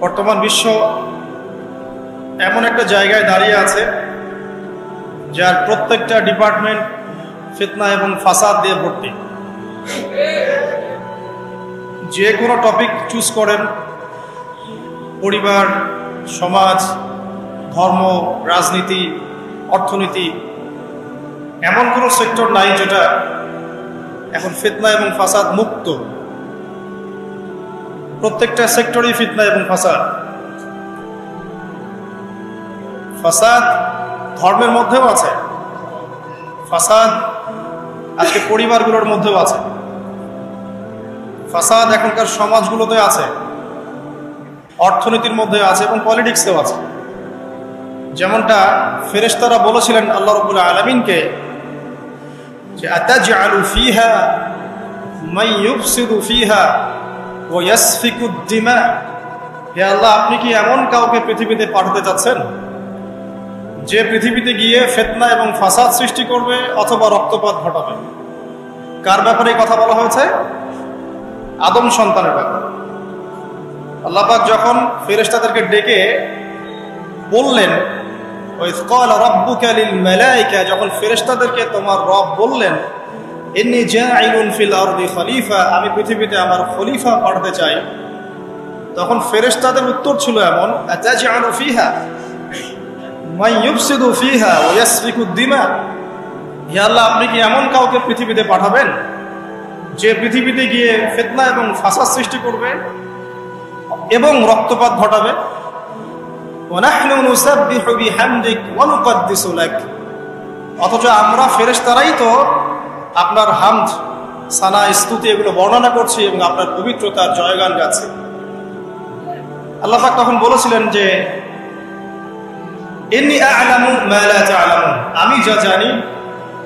বর্তমান বিশ্ব এমন একটা জায়গায় দাঁড়িয়ে আছে যার প্রত্যেকটা ডিপার্টমেন্ট ফিতনা এবং ফাসাদ দিয়ে ভর্তি। যে কোনো টপিক চুজ করেন, পরিবার, সমাজ, ধর্ম, রাজনীতি, অর্থনীতি, এমন কোনো সেক্টর নাই যেটা এখন ফিতনা এবং ফাসাদ মুক্ত। প্রত্যেকটা সেক্টরই ফিতনা এবং ফাসাদ। ফাসাদ ধর্মের মধ্যেও আছে, ফাসাদ আজকে পরিবারগুলোর মধ্যেও আছে, ফাসাদ এখনকার সমাজগুলোতে আছে, অর্থনীতির মধ্যে আছে এবং পলিটিক্সেও আছে। যেমনটা ফেরেশতারা বলেছিলেন আল্লাহ রাব্বুল আলামিনকে যে আতাজআলু ফিহা মান ইউফসিদু ফিহা ওয়া ইয়াসফিকু দিমা, হে আল্লাহ, আপনি কি এমন কাউকে পৃথিবীতে পাঠাতে চাচ্ছেন যে পৃথিবীতে গিয়ে ফিতনা এবং ফাসাদ সৃষ্টি করবে অথবা রক্তপাত ঘটাবে? কার ব্যাপারে এই কথা বলা হয়েছে? আদম সন্তানের ব্যাপারে। আল্লাহ পাক যখন ফেরেশতাদেরকে ডেকে বললেন, ওয়াইয ক্বালা রাব্বুকা লিল মালায়েকা, যখন ফেরেশতাদেরকে তোমার রব বললেন ইন্নী জাঈলুন ফিল আরদি খলিফা, আমি পৃথিবীতে আমার খলিফা পাঠাতে চাই, তখন ফেরেশতাদের উত্তর ছিল এমন, আতাজআলু ফিহা মান ইউফসিদু ফিহা ওয়া ইয়াসফিকু দিমা, হে আল্লাহ, আপনি কি এমন কাউকে পৃথিবীতে পাঠাবেন যে পৃথিবীতে গিয়ে ফিতনা এবং ফাসাদ সৃষ্টি করবে এবং রক্তপাত ঘটাবে? ওয়া নাহনু নুসাব্বিহু বিহামদিক ওয়া নুকদ্দিসু লাক, অথচ আমরা ফেরেশতারাই তো আপনার হামদ, সানা, স্তুতি এগুলো বর্ণনা করছি এবং আপনার পবিত্রতার জয়গান গাচ্ছি। আল্লাহ পাক তখন বলেছিলেন যে ইন্নী আ'লামু মা লা তা'লামুন, আমি যা জানি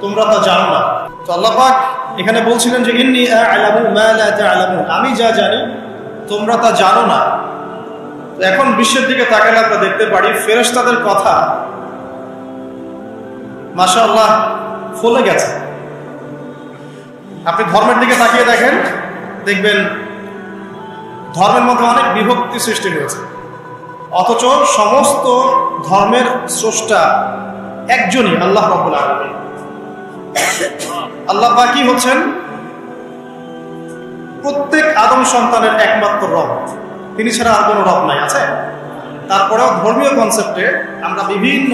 তোমরা তা জানো না। তো আল্লাহ পাক এখানে বলছিলেন যে ইন্নী আ'লামু মা লা তা'লামুন, আমি যা জানি তোমরা তা জানো না। এখন বিশ্বের দিকে তাকালে আমরা দেখতে পারি ফেরেশতাদের কথা মাশাআল্লাহ ফলে গেছে। আপনি ধর্মের দিকে তাকিয়ে দেখেন, দেখবেন ধর্মের মধ্যে অনেক বিভক্তি সৃষ্টি হয়েছে, অথচ সমস্ত ধর্মের স্রষ্টা একজনই, আল্লাহ রাব্বুল আলামিন। আল্লাহ পাকই হচ্ছেন প্রত্যেক আদম সন্তানের একমাত্র রব, তিনি ছাড়া আর কোনো রব নাই। আছে তারপরেও ধর্মীয় কনসেপ্টে আমরা বিভিন্ন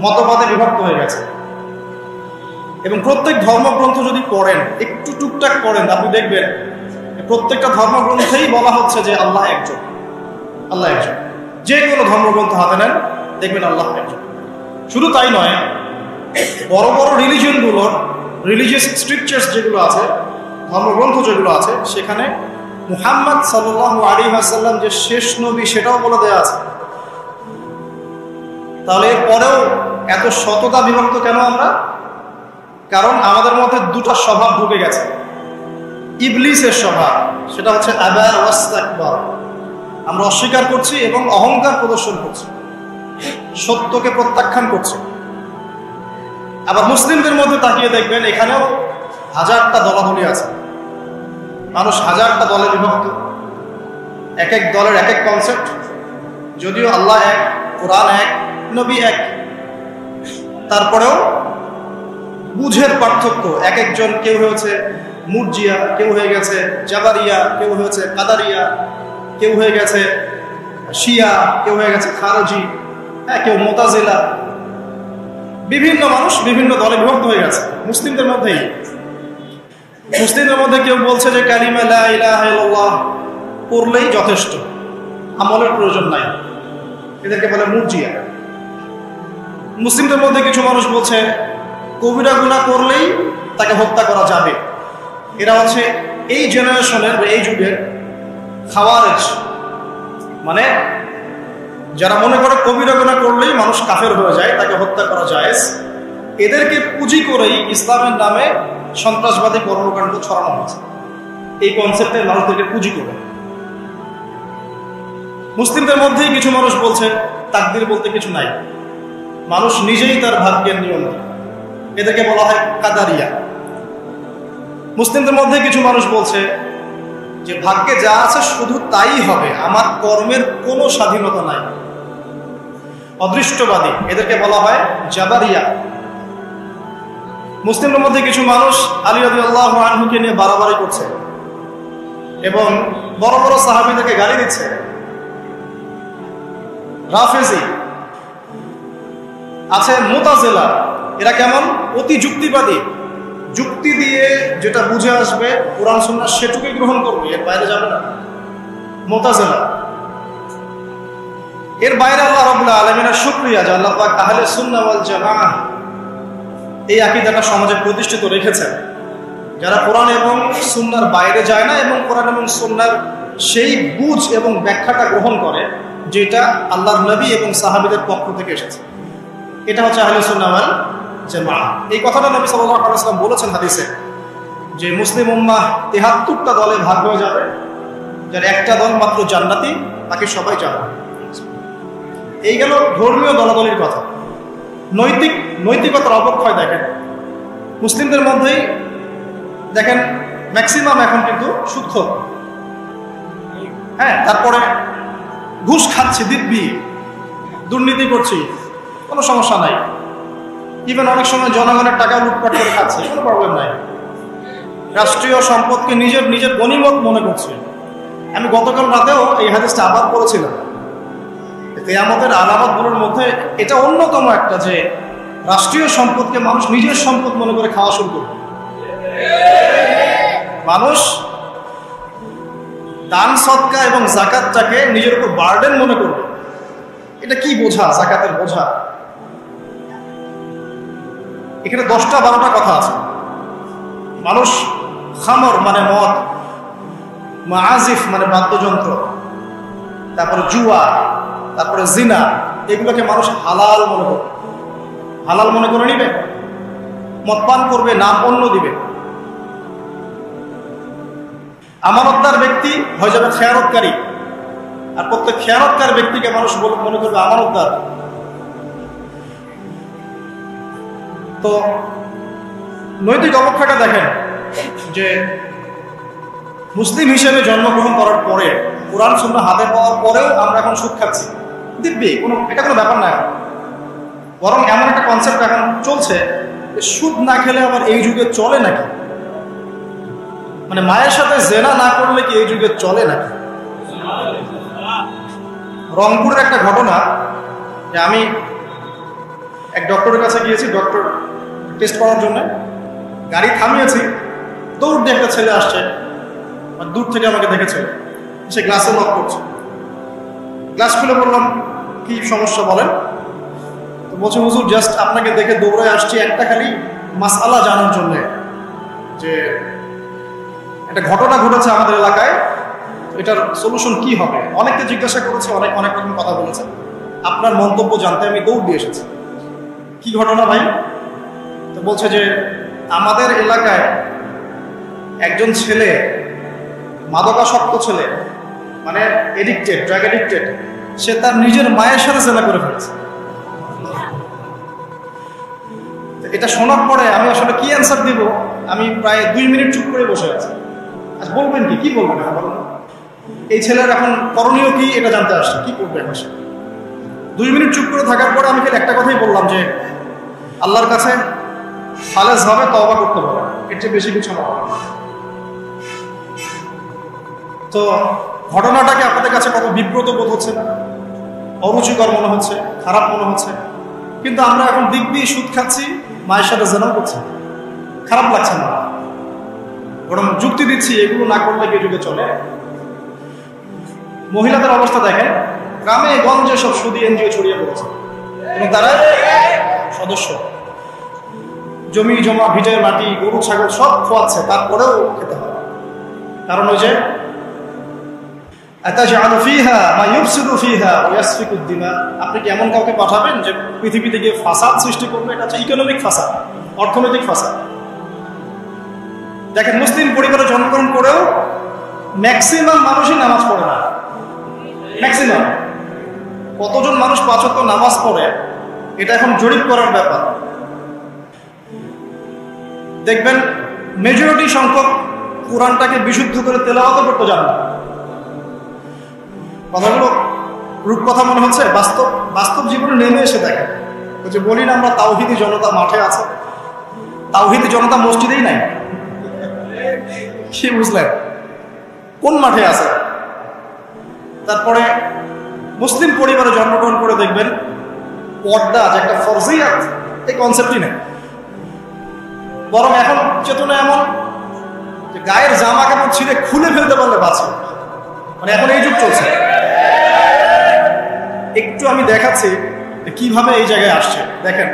মতবাদে বিভক্ত হয়ে গেছে এবং প্রত্যেক ধর্মগ্রন্থ যদি পড়েন, একটু টুকটাক পড়েন, আপনি দেখবেন প্রত্যেকটা ধর্মগ্রন্থেই বলা হচ্ছে যে আল্লাহ একজন, আল্লাহ একজন। যে কোনো ধর্মগ্রন্থ হাতে নেন, দেখবেন আল্লাহ একজন। শুধু তাই নয়, বড় বড় রিলিজিয়নগুলোর রিলিজিয়াস স্ক্রিপচার্স যেগুলো আছে, ধর্মগ্রন্থ যেগুলো আছে, সেখানে মুহাম্মদ সাল্লাল্লাহু আলাইহি ওয়াসাল্লাম যে শেষ নবী সেটাও বলে দেয়া আছে। তাহলে এরপরেও এত শততা বিভক্ত কেন আমরা? কারণ আমাদের মধ্যে দুটো স্বভাব ঢুকে গেছে। ইবলিসের স্বভাব, সেটা হচ্ছে আবা ওয়াস্তাকবার, আমরা অস্বীকার করছি এবং অহংকার প্রদর্শন করছি, সত্যকে প্রত্যাখ্যান করছি। আবার মুসলিমদের মধ্যে তাকিয়ে দেখবেন এখানেও হাজারটা দলাদলি আছে, মানুষ হাজারটা দলে বিভক্ত, এক এক দলের এক এক কনসেপ্ট। যদিও আল্লাহ এক, কোরআন এক, নবী এক, তারপরেও বুঝের পার্থক্য। এক একজন, কেউ হয়েছে মুরজিয়া, কেউ হয়ে গেছে জাবারিয়া, কেউ হয়েছে কাদারিয়া, কেউ হয়ে গেছে শিয়া, কেউ হয়ে গেছে খারজি, কেউ মুতাজিলা। বিভিন্ন মানুষ বিভিন্ন দলে বিভক্ত হয়ে গেছে। মুসলিমদের মধ্যেই, মুসলিমদের মধ্যে কেউ বলছে যে কালিমা লা ইলাহা ইল্লাল্লাহ পড়লেই যথেষ্ট, আমলের প্রয়োজন নাই, এদেরকে বলে মুরজিয়া। মুসলিমদের মধ্যে কিছু মানুষ বলছে কবিরা গুনাহ করলেই তাকে হত্যা করা যাবে, এরা হচ্ছে এই জেনারেশনের বা এই যুগের খাওয়ারেজ, মানে যারা মনে করে কবিরা গুনাহ করলেই মানুষ কাফের হয়ে যায়, তাকে হত্যা করা জায়েজ। এদেরকে পুঁজি করেই ইসলামের নামে সন্ত্রাসবাদী কর্মকাণ্ড ছড়ানো হয়েছে, এই কনসেপ্টের মানুষদেরকে পুঁজি করে। মুসলিমদের মধ্যেই কিছু মানুষ বলছে তাকদীর বলতে কিছু নাই, মানুষ নিজেই তার ভাগ্যের নিয়ন্ত্রণ, এদেরকে বলা হয় কাদারিয়া। মুসলিমদের মধ্যে কিছু মানুষ বলছে যে ভাগ্যে যা আছে শুধু তাই হবে, আমার কর্মের কোনো স্বাধীনতা নাই। অদৃষ্টবাদী, এদেরকে বলা হয় জাবারিয়া। মুসলিমদের মধ্যে কিছু মানুষ আলী রাদিয়াল্লাহু আনহুকে নিয়ে বাড়াবাড়ি করছে এবং বড় বড় সাহাবীদেরকে গালি দিচ্ছে। রাফেজি আছে, মুতাজিলা, এরা কেমন? অতি যুক্তিবাদী, যুক্তি দিয়ে যেটা বুঝে আসবে কোরআন সুন্নাহ সেটুকুই গ্রহণ করবে, এর বাইরে যাবে না। মুতাজিলা, এর বাইরে আল্লাহ রাব্বুল আলামিনের শুকরিয়া যে আল্লাহ পাক আহলে সুন্নাহ ওয়াল জামাআহ এই আকীদাটা সমাজে প্রতিষ্ঠিত রেখেছেন, যারা কোরআন এবং সুন্নাহর বাইরে যায় না এবং কোরআন এবং সুন্নাহর সেই বুঝ এবং ব্যাখ্যাটা গ্রহণ করে যেটা আল্লাহর নবী এবং সাহাবীদের পক্ষ থেকে এসেছে। এটা হচ্ছে আহলে সুন্নাহ ওয়াল জামাআহ। এই কথাটা নবী সাল্লাল্লাহু আলাইহি ওয়াসাল্লাম বলেছেন হাদিসে যে মুসলিম উম্মাহ ৭৩টা দলে ভাগ হয়ে যাবে, যার একটা দল মাত্র জান্নাতি, বাকি সবাই যাবে। এই গেল ধর্মীয় দলাদলির কথা। নৈতিকতার অবক্ষয় দেখেন মুসলিমদের মধ্যেই, দেখেন ম্যাক্সিমাম এখন কিন্তু সুদখোর, হ্যাঁ, তারপরে ঘুষ খাচ্ছি, দিব্যি দুর্নীতি করছি, কোনো সমস্যা নাই। ইভেন অনেক সময় জনগণের টাকা লুটপাট করে খাচ্ছে, কোনো প্রবলেম নাই। রাষ্ট্রীয় সম্পদকে নিজের গনিমত মনে করছে। আমি গতকাল রাতেও এই হাদিসটা আবার পড়েছিলাম। কিয়ামতের আলামতগুলোর মধ্যে এটা অন্যতম একটা, যে রাষ্ট্রীয় সম্পদকে মানুষ নিজের সম্পদ মনে করে খাওয়া শুরু করবে। মানুষ দান সদকা এবং যাকাতটাকে নিজের উপর বার্ডেন মনে করবে। এটা কি বোঝা? যাকাতের বোঝা। এখানে 10টা-12টা কথা আছে। মানুষ খামর মানে মদ, মাআজিফ মানে বাদ্যযন্ত্র, তারপরে জুয়া, তারপরে জিনা, এগুলোকে মানুষ হালাল মনে করবে। হালাল মনে করে নিবে, মদ পান করবে, নাম অন্য দিবে। আমানতদার ব্যক্তি হয়ে যাবে খেয়ানতকারী, আর প্রত্যেক খেয়ানতকার ব্যক্তিকে মানুষ মনে করবে আমানতদার। তো নৈতিক অবক্ষয়টা দেখেন যে মুসলিম হিসেবে জন্মগ্রহণ করার পরে, কোরআন সুন্নাহ হাতে পাওয়ার পরেও আমরা এখন সুদ খাচ্ছি দিব্যি, এটা কোনো ব্যাপার না এখন। বরং এমন একটা কনসেপ্ট এখন চলছে যে সুদ না খেলে আবার এই যুগে চলে নাকি, মানে মায়ের সাথে জেনা না করলে কি এই যুগে চলে নাকি। রংপুরের একটা ঘটনা, যে আমি এক ডক্টরের কাছে গিয়েছি ডক্টর টেস্ট করার জন্য, গাড়ি থামিয়েছি, দৌড় দিয়ে একটা ছেলে আসছে, দূর থেকে আমাকে দেখেছে, সে গ্লাসে লক করছে। গ্লাস খুলে বললাম কি সমস্যা বলেন? তো বলছে হুজুর জাস্ট আপনাকে দেখে দৌড়ে আসছি একটা খালি মাসআলা জানার জন্য, যে একটা ঘটনা ঘটেছে আমাদের এলাকায়, এটার সলিউশন কি হবে। অনেককে জিজ্ঞাসা করেছে, অনেক রকম কথা বলেছে, আপনার মন্তব্য জানতে আমি দৌড় দিয়ে এসেছি। কি ঘটনা ভাই? তো বলছে যে আমাদের এলাকায় একজন ছেলে, মাদকাসক্ত ছেলে, মানে এডিক্টেড, ড্রাগ এডিক্টেড, সে তার নিজের মায়ের সাথে জেনা করে ফেলেছে। এটা শোনার পরে আমি আসলে কি অ্যান্সার দিব, আমি প্রায় 2 মিনিট চুপ করে বসে আছি। আচ্ছা বলবেন কি বলবেন এখন বলুন? এই ছেলের এখন করণীয় কি এটা জানতে আসছে, কি করবে এখন সে? 2 মিনিট চুপ করে থাকার পরে আমি একটা কথাই বললাম যে আল্লাহর কাছে খালেস ভাবে তওবা করতে হবে, এর চেয়ে বেশি কিছু না। তো ঘটনাটাকে আপনাদের কাছে কত বিব্রত বোধ হচ্ছে না? অরুচিকর মনে হচ্ছে, খারাপ মনে হচ্ছে, কিন্তু আমরা এখন দিব্যি সুদ খাচ্ছি, মায়ের সাথে জেনাও করছি, খারাপ লাগছে না, বরং যুক্তি দিচ্ছি এগুলো না করলে কি যুগে চলে। মহিলাদের অবস্থা দেখেন, গ্রামে গঞ্জে সব সুদী এনজিও ছড়িয়ে পড়েছে এবং তারা সদস্য, জমি জমা, ভিটের মাটি, গরু ছাগল সব খোয়াচ্ছে, তারপরেও খেতে হবে। কারণ ওই যে আপনি কি এমন কাউকে পাঠাবেন যে পৃথিবীতে গিয়ে ফাসাদ সৃষ্টি করবে? এটা হচ্ছে ইকোনমিক ফাসাদ, অর্থনৈতিক ফাসাদ। দেখেন মুসলিম পরিবারে জন্মগ্রহণ করেও ম্যাক্সিমাম মানুষই নামাজ পড়ে না। ম্যাক্সিমাম কতজন মানুষ 5 ওয়াক্ত নামাজ পড়ে, এটা এখন জরিপ করার ব্যাপার। দেখবেন মেজরিটি সংখ্যক কোরআনটাকে বিশুদ্ধ করে তেলাওয়াত করতে জানে না। কথাগুলো রূপকথা মনে হচ্ছে, বাস্তব বাস্তব জীবনে নেমে এসে দেখেন। ওই যে বলি না আমরা, তাওহীদি জনতা মাঠে আছে, তাওহীদি জনতা মসজিদেই নাই। কি বুঝলেন? কোন মাঠে আছে? তারপরে মুসলিম পরিবারে জন্মগ্রহণ করে দেখবেন পর্দা যে একটা ফরজিয়াত, এই কনসেপ্টই নেই। বরং এখন চেতনা এমন যে গায়ের জামা কাপড় ছিঁড়ে খুলে ফেলতে পারলে বাঁচে, মানে এখন এই যুগ চলছে। একটু আমি দেখাচ্ছি কিভাবে এই জায়গায় আসছে। দেখেন,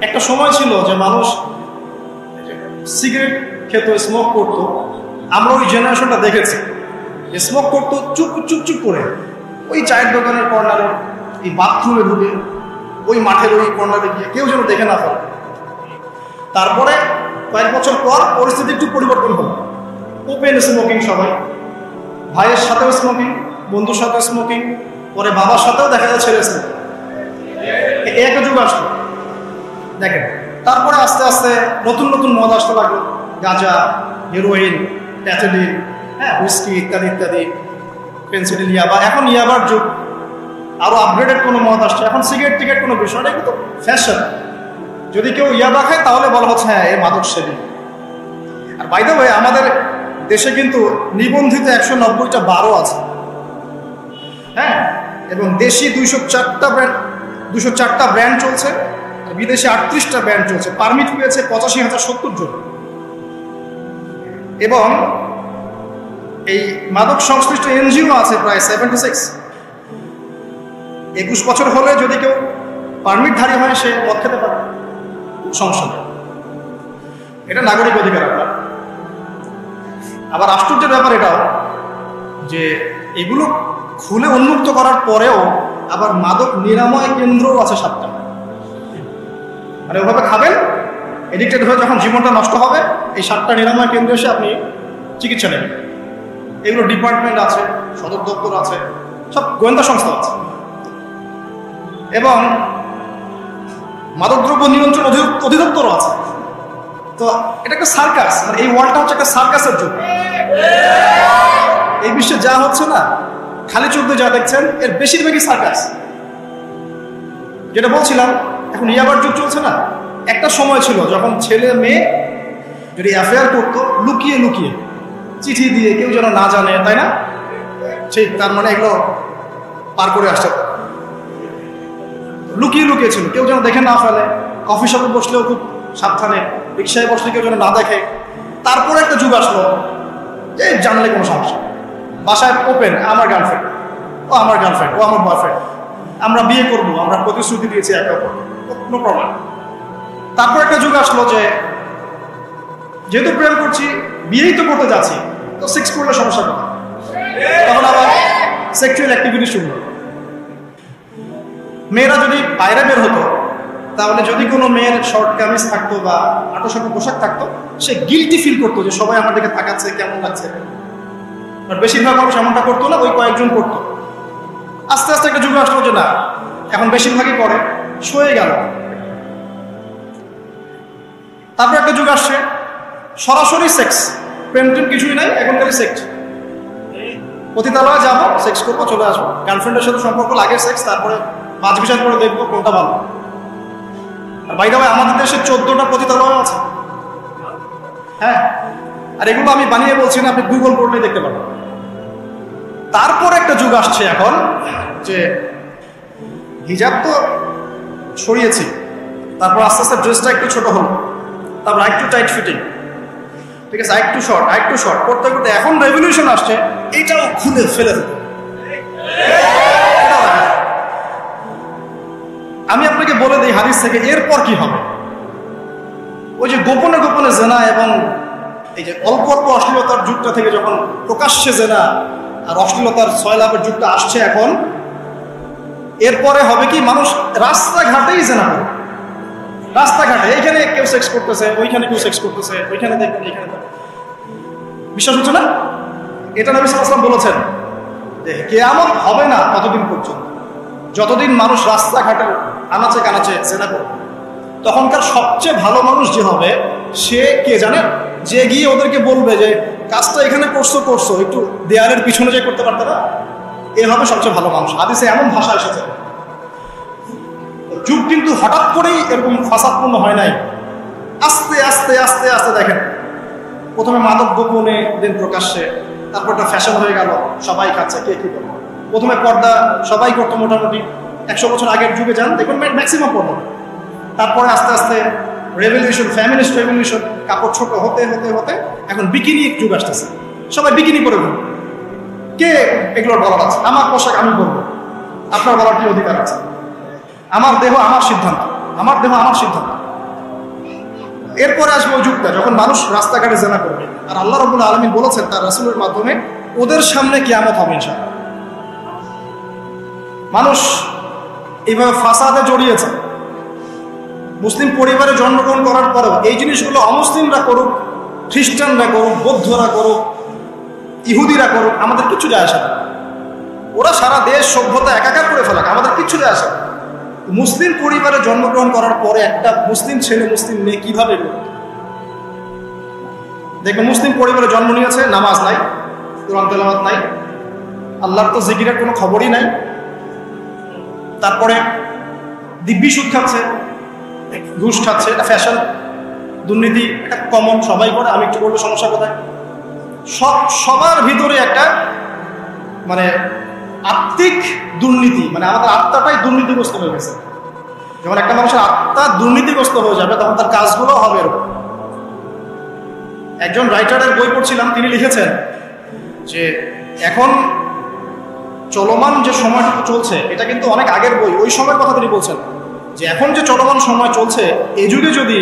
একটা সময় ছিল যে মানুষ সিগারেট খেত, স্মোক করতো। আমরা ওই জেনারেশনটা দেখেছি, স্মোক করতো চুপ চুপ চুপ করে, ওই চায়ের দোকানের কর্নারে, এই বাথরুমে ঢুকে, ওই মাঠের ওই কর্নারে গিয়ে, কেউ যেন দেখে না ফেলে। তারপরে কয়েক বছর পর পরিস্থিতি একটু পরিবর্তন হলো, ওপেন স্মোকিং, সবাই ভাইয়ের সাথেও স্মোকিং, বন্ধুর সাথেও স্মোকিং, পরে বাবার সাথেও দেখা যায় ছেড়ে স্মোকিং। একটা যুগ আসলো দেখেন। তারপরে আস্তে আস্তে নতুন নতুন মদ আসতে লাগলো, গাঁজা, হেরোইন, প্যাথেডিন, হ্যাঁ, হুইস্কি ইত্যাদি ইত্যাদি, পেন্সিডিল, ইয়াবা। এখন ইয়াবার যুগ, আরো আপগ্রেডেড কোনো মদ আসছে। এখন সিগারেট টিকেট কোনো বিষয় না, কিন্তু ফ্যাশন। যদি কেউ ইয়াবা খায় তাহলে বলা হচ্ছে হ্যাঁ এ মাদক সেবী। আর বাই দ্য ওয়ে, আমাদের দেশে কিন্তু নিবন্ধিত 190টা বারও আছে, হ্যাঁ, এবং দেশি 204টা ব্র্যান্ড চলছে, আর বিদেশে 38টা ব্র্যান্ড চলছে। পারমিট পেয়েছে 85,070 জন। এবং এই মাদক সংশ্লিষ্ট এনজিও আছে প্রায় 76। 21 বছর হলে যদি কেউ পারমিটধারী হয় সে মদ খেতে পারে, সমস্যা নেই, এটা নাগরিক অধিকার আপনার। আবার আশ্চর্যের ব্যাপার এটাও যে এগুলো খুলে উন্মুক্ত করার পরেও আবার মাদক নিরাময় কেন্দ্রও আছে 7টা। মানে ওভাবে খাবেন, এডিক্টেড হয়ে যখন জীবনটা নষ্ট হবে, এই 7টা নিরাময় কেন্দ্রে এসে আপনি চিকিৎসা নেবেন। এগুলো ডিপার্টমেন্ট আছে, সদর দপ্তর আছে, সব গোয়েন্দা সংস্থা আছে। এবং মাদকদ্রব্য নিয়ন্ত্রণ অধিদপ্তরও আছে। তো এটা একটা সার্কাস, মানে এই ওয়ার্ল্ডটা হচ্ছে একটা সার্কাসের যুগ। এই বিশ্বে যা হচ্ছে না, খালি চোখ দিয়ে যা দেখছেন, এর বেশিরভাগই সার্কাস। যেটা বলছিলাম, এখন ইয়াবার যুগ চলছে না। একটা সময় ছিল যখন ছেলে মেয়ে যদি অ্যাফেয়ার করতো লুকিয়ে লুকিয়ে, চিঠি দিয়ে, কেউ যেন না জানে, তাই না? ঠিক, তার মানে এগুলো পার করে আসছে, লুকিয়ে লুকিয়ে ছিল, কেউ যেন দেখে না ফেলে। কফি শপে বসলেও খুব সাবধানে, রিক্সায় বসলে কেউ যেন না দেখে। তারপরে একটা যুগ আসলো যে জানলে কোনো সমস্যা, বাসায় ওপেন, আমার গার্লফ্রেন্ড, ও আমার গার্লফ্রেন্ড, ও আমার বয়ফ্রেন্ড, আমরা বিয়ে করবো, আমরা প্রতিশ্রুতি দিয়েছি একে অপর, নো প্রবলেম। তারপর একটা যুগ আসলো যে যেহেতু প্রেম করছি, বিয়েই তো করতে যাচ্ছি, তো সেক্স করলে সমস্যা কথা, তখন আবার সেক্সুয়াল অ্যাক্টিভিটি শুরু হলো। মেয়েরা যদি বাইরে বের হতো, তাহলে যদি কোনো মেয়ের শর্ট কামিজ থাকতো বা আটোসাটো পোশাক থাকতো, সে গিল্টি ফিল করতো যে সবাই আমার দিকে তাকাচ্ছে, কেমন লাগছে। বাট বেশিরভাগ মানুষ এমনটা করতো না, ওই কয়েকজন করতো। আস্তে আস্তে একটা যুগ আসলো যে না, এখন বেশিরভাগই করে, সয়ে গেল। তারপর একটা যুগ আসছে সরাসরি সেক্স, প্রেম টেম কিছুই নাই, এখনকারই সেক্স। পতিতালয়ে যাবো, সেক্স করবো, চলে আসবো। গার্লফ্রেন্ডের সাথে সম্পর্ক, লাগে সেক্স, তারপরে 5 বিচার করে দেখবো কোনটা ভালো। আর বাইরে আমাদের দেশে 14টা পতিতালয় আছে, হ্যাঁ। আর এগুলো আমি বানিয়ে বলছি না, আপনি গুগল করলেই দেখতে পাবেন। তারপর একটা যুগ আসছে এখন যে হিজাব তো সরিয়েছি, তারপর আস্তে আস্তে ড্রেসটা একটু ছোট হলো, তারপর একটু টাইট ফিটিং, ঠিক আছে, একটু শর্ট করতে করতে এখন রেভলিউশন আসছে, এটাও খুলে ফেলে দেবো। আমি আপনাকে বলে দিই হাদিস থেকে, এরপর কি হবে। ওই যে গোপনে গোপনে জেনা এবং এই যে অল্প অল্প অশ্লীলতার যুগটা থেকে যখন প্রকাশ্যে জেনা আর অশ্লীলতার সয়লাভের যুগটা আসছে এখন, এরপরে হবে কি, মানুষ রাস্তাঘাটেই জেনা করবে। রাস্তাঘাটে এইখানে কেউ সেক্স করতেছে, ওইখানে কেউ সেক্স করতেছে, ওইখানে দেখবেন, এইখানে দেখবেন। বিশ্বাস হচ্ছে না? এটা নবী সাল্লাল্লাহু আলাইহি ওয়াসাল্লাম বলেছেন যে কিয়ামত হবে না ততদিন পর্যন্ত, যতদিন মানুষ রাস্তাঘাটে আনাচে কানাচে জেনা করবে। তখনকার সবচেয়ে ভালো মানুষ যে হবে, সে কে জানেন? যে গিয়ে ওদেরকে বলবে যে কাজটা এখানে করছো একটু দেয়ালের পিছনে যে করতে পারতে না, এ হবে সবচেয়ে ভালো মানুষ। হাদিসে এমন ভাষা এসেছে। যুগ কিন্তু হঠাৎ করেই এরকম ফাসাদপূর্ণ হয় নাই, আস্তে আস্তে আস্তে আস্তে দেখেন, প্রথমে মাদক গোপনে, দেন প্রকাশ্যে, তারপর একটা ফ্যাশন হয়ে গেল, সবাই খাচ্ছে, কে কি করবে। প্রথমে পর্দা সবাই করতো মোটামুটি, 100 বছর আগের যুগে যান দেখুন ম্যাক্সিমাম পর্দা। তারপরে আস্তে আস্তে রেভলিউশন, ফ্যামিনিস্ট রেভলিউশন, কাপড় ছোট হতে হতে হতে এখন বিকিনি যুগ আসতেছে, সবাই বিকিনি করে ঘুরে। কে এগুলোর বলার আছে? আমার পোশাক আমি বলবো, আপনার বলার কি অধিকার আছে? আমার দেহ আমার সিদ্ধান্ত, আমার দেহ আমার সিদ্ধান্ত। এরপরে আসবে ওই যুগটা যখন মানুষ রাস্তাঘাটে জেনা করবে, আর আল্লাহ রাব্বুল আলামিন বলেছেন তার রাসূলের মাধ্যমে ওদের সামনে কিয়ামত হবে ইনশাআল্লাহ। মানুষ এইভাবে ফাসাদে জড়িয়েছে। মুসলিম পরিবারে জন্মগ্রহণ করার পরেও এই জিনিসগুলো অমুসলিমরা করুক, খ্রিস্টানরা করুক, বৌদ্ধরা করুক, ইহুদিরা করুক, আমাদের কিচ্ছু যায় আসে না। ওরা সারা দেশ সভ্যতা একাকার করে ফেলাক, আমাদের কিচ্ছু যায় আসে না। মুসলিম পরিবারে জন্মগ্রহণ করার পরে একটা মুসলিম ছেলে মুসলিম মেয়ে কিভাবে দেখো, মুসলিম পরিবারে জন্ম নিয়েছে, নামাজ নাই, কোরআন তেলাওয়াত নাই, আল্লাহর তো জিকিরের কোনো খবরই নাই, তারপরে দিব্যি সুদ খাচ্ছে, ঘুষ খাচ্ছে, এটা ফ্যাশন, দুর্নীতি এটা কমন, সবাই করে, আমি একটু বলবো সমস্যা কোথায়। সবার ভিতরে একটা মানে আত্মিক দুর্নীতি, মানে আমাদের আত্মাটাই দুর্নীতিগ্রস্ত হয়ে গেছে। যখন একটা মানুষের আত্মা দুর্নীতিগ্রস্ত হয়ে যাবে তখন তার কাজগুলো হবে এরকম। একজন রাইটারের বই পড়ছিলাম, তিনি লিখেছেন যে এখন চলমান যে সময়টুকু চলছে এটা কিন্তু অনেক আগের বই, ওই সময়ের কথা তিনি বলছেন যে এখন যে চলমান সময় চলছে এই যুগে যদি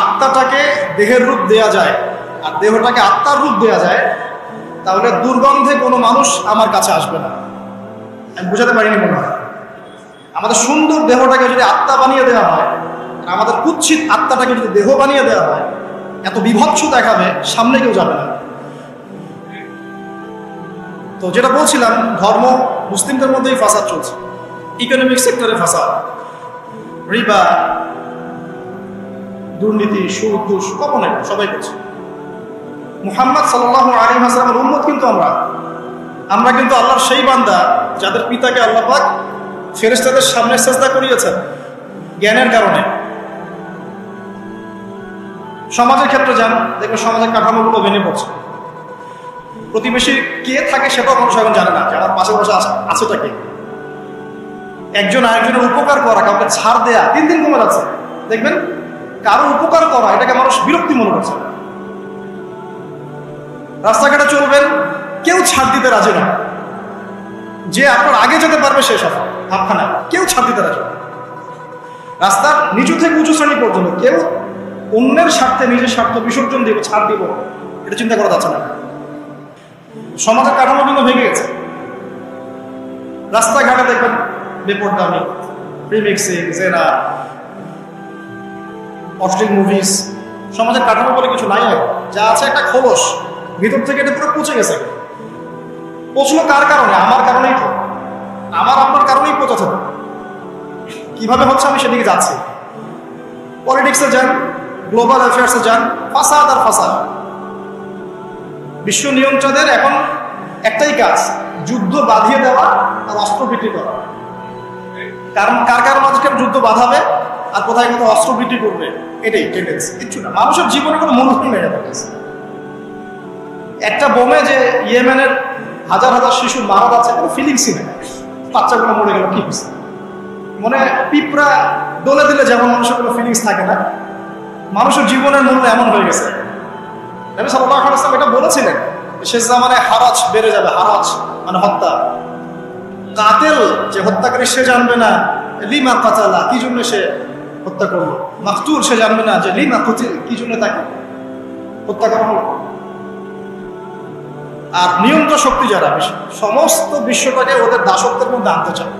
আত্মাটাকে দেহের রূপ দেয়া যায় আর দেহটাকে আত্মার রূপ দেয়া যায় তাহলে দুর্গন্ধে কোনো মানুষ আমার কাছে আসবে না। আমি বুঝাতে পারিনি মনে হয়। আমাদের সুন্দর দেহটাকে যদি আত্মা বানিয়ে দেওয়া হয় আর আমাদের কুৎসিত আত্মাটাকে যদি দেহ বানিয়ে দেওয়া হয়, এত বিভৎস দেখাবে, সামনে কেউ যাবে না। তো যেটা বলছিলাম, ধর্ম মুসলিমদের মধ্যেই ফাসাদ চলছে, ইকোনমিক সেক্টরে ফাসাদ, রিবা, দুর্নীতি, সুদ, ঘুষ, কখনোই সবাই করছে। মুহাম্মদ সাল্লাল্লাহু আলাইহি ওয়াসাল্লামের উম্মত কিন্তু আমরা কিন্তু আল্লাহর সেই বান্দা যাদের পিতাকে আল্লাহ পাক ফেরেশতাদের সামনে সিজদা করিয়েছেন জ্ঞানের কারণে। সমাজের ক্ষেত্রে যান, দেখবেন সমাজের কাঠামোগুলো ভেঙে পড়ছে। প্রতিবেশী কে থাকে সেটাও মানুষ এখন জানে না, যে আমার পাশে বসে আছেটা কে। একজন আরেকজনের উপকার করা, কাউকে ছাড় দেয়া দিন দিন কমে যাচ্ছে। দেখবেন কারো উপকার করা এটাকে মানুষ বিরক্তি মনে করছে। রাস্তাঘাটে চলবেন, কেউ ছাড় দিতে রাজি না, যে আপনার আগে যেতে পারবে সে সফল, ভাবখানা কেউ ছাড় দিতে রাজি না। রাস্তার নিচু থেকে উঁচু শ্রেণী পর্যন্ত কেউ অন্যের স্বার্থে নিজের স্বার্থ বিসর্জন দিব, ছাড় দিব, এটা চিন্তা করা যাচ্ছে না। সমাজের কাঠামো কিন্তু ভেঙে গেছে। রাস্তাঘাটে দেখবেন বেপরদামি, প্রিমিক্সিং, জেনা, অশ্লীল মুভিজ। সমাজের কাঠামো বলে কিছু নাই, যা আছে একটা খোলস, ভিতর থেকে এটা পুরো পচে গেছে। পচলো কার কারণে? আমার কারণেই তো, আমার আপনার কারণেই পচেছে। কিভাবে হচ্ছে আমি সেদিকে যাচ্ছি। পলিটিক্সে যান, গ্লোবাল অ্যাফেয়ার্সে যান, ফাসাদ আর ফাসাদ। বিশ্ব নিয়ন্ত্রকদের এখন একটাই কাজ, যুদ্ধ বাঁধিয়ে দেওয়া আর অস্ত্র বিক্রি করা। কারণ কার মাঝখানে যুদ্ধ বাঁধাবে আর কোথায় কোথাও অস্ত্র বিক্রি করবে, এটাই টেন্ডেন্সি, কিচ্ছু না। মানুষের জীবনে কোনো মূল্যই নেই। একটা বোমে যে ইয়েমেনের হাজার হাজার শিশু মারা যাচ্ছে, কোনো ফিলিংসই নেই। বাচ্চাগুলো মরে গেল, কি হচ্ছে? মনে পিঁপড়া দোলে দিলে যেমন মানুষের কোনো ফিলিংস থাকে না, মানুষের জীবনের মূল্য এমন হয়ে গেছে। নবী সাল্লাল্লাহু আলাইহি ওয়াসাল্লাম এটা বলেছিলেন, শেষ জামানায় হারাজ বেড়ে যাবে। হারাজ মানে হত্যা। কাতেল যে হত্যাকারী সে জানবে না লিমা কাতালা, কি জন্য সে হত্যা করলো। মাকতুল সে জানবে না যে লিমা কুতিল, কি জন্য তাকে হত্যা করা হলো। আর নিয়ন্ত্রণ শক্তি যারা সমস্ত বিশ্বটাকে ওদের দাসত্বের মধ্যে আনতে চায়।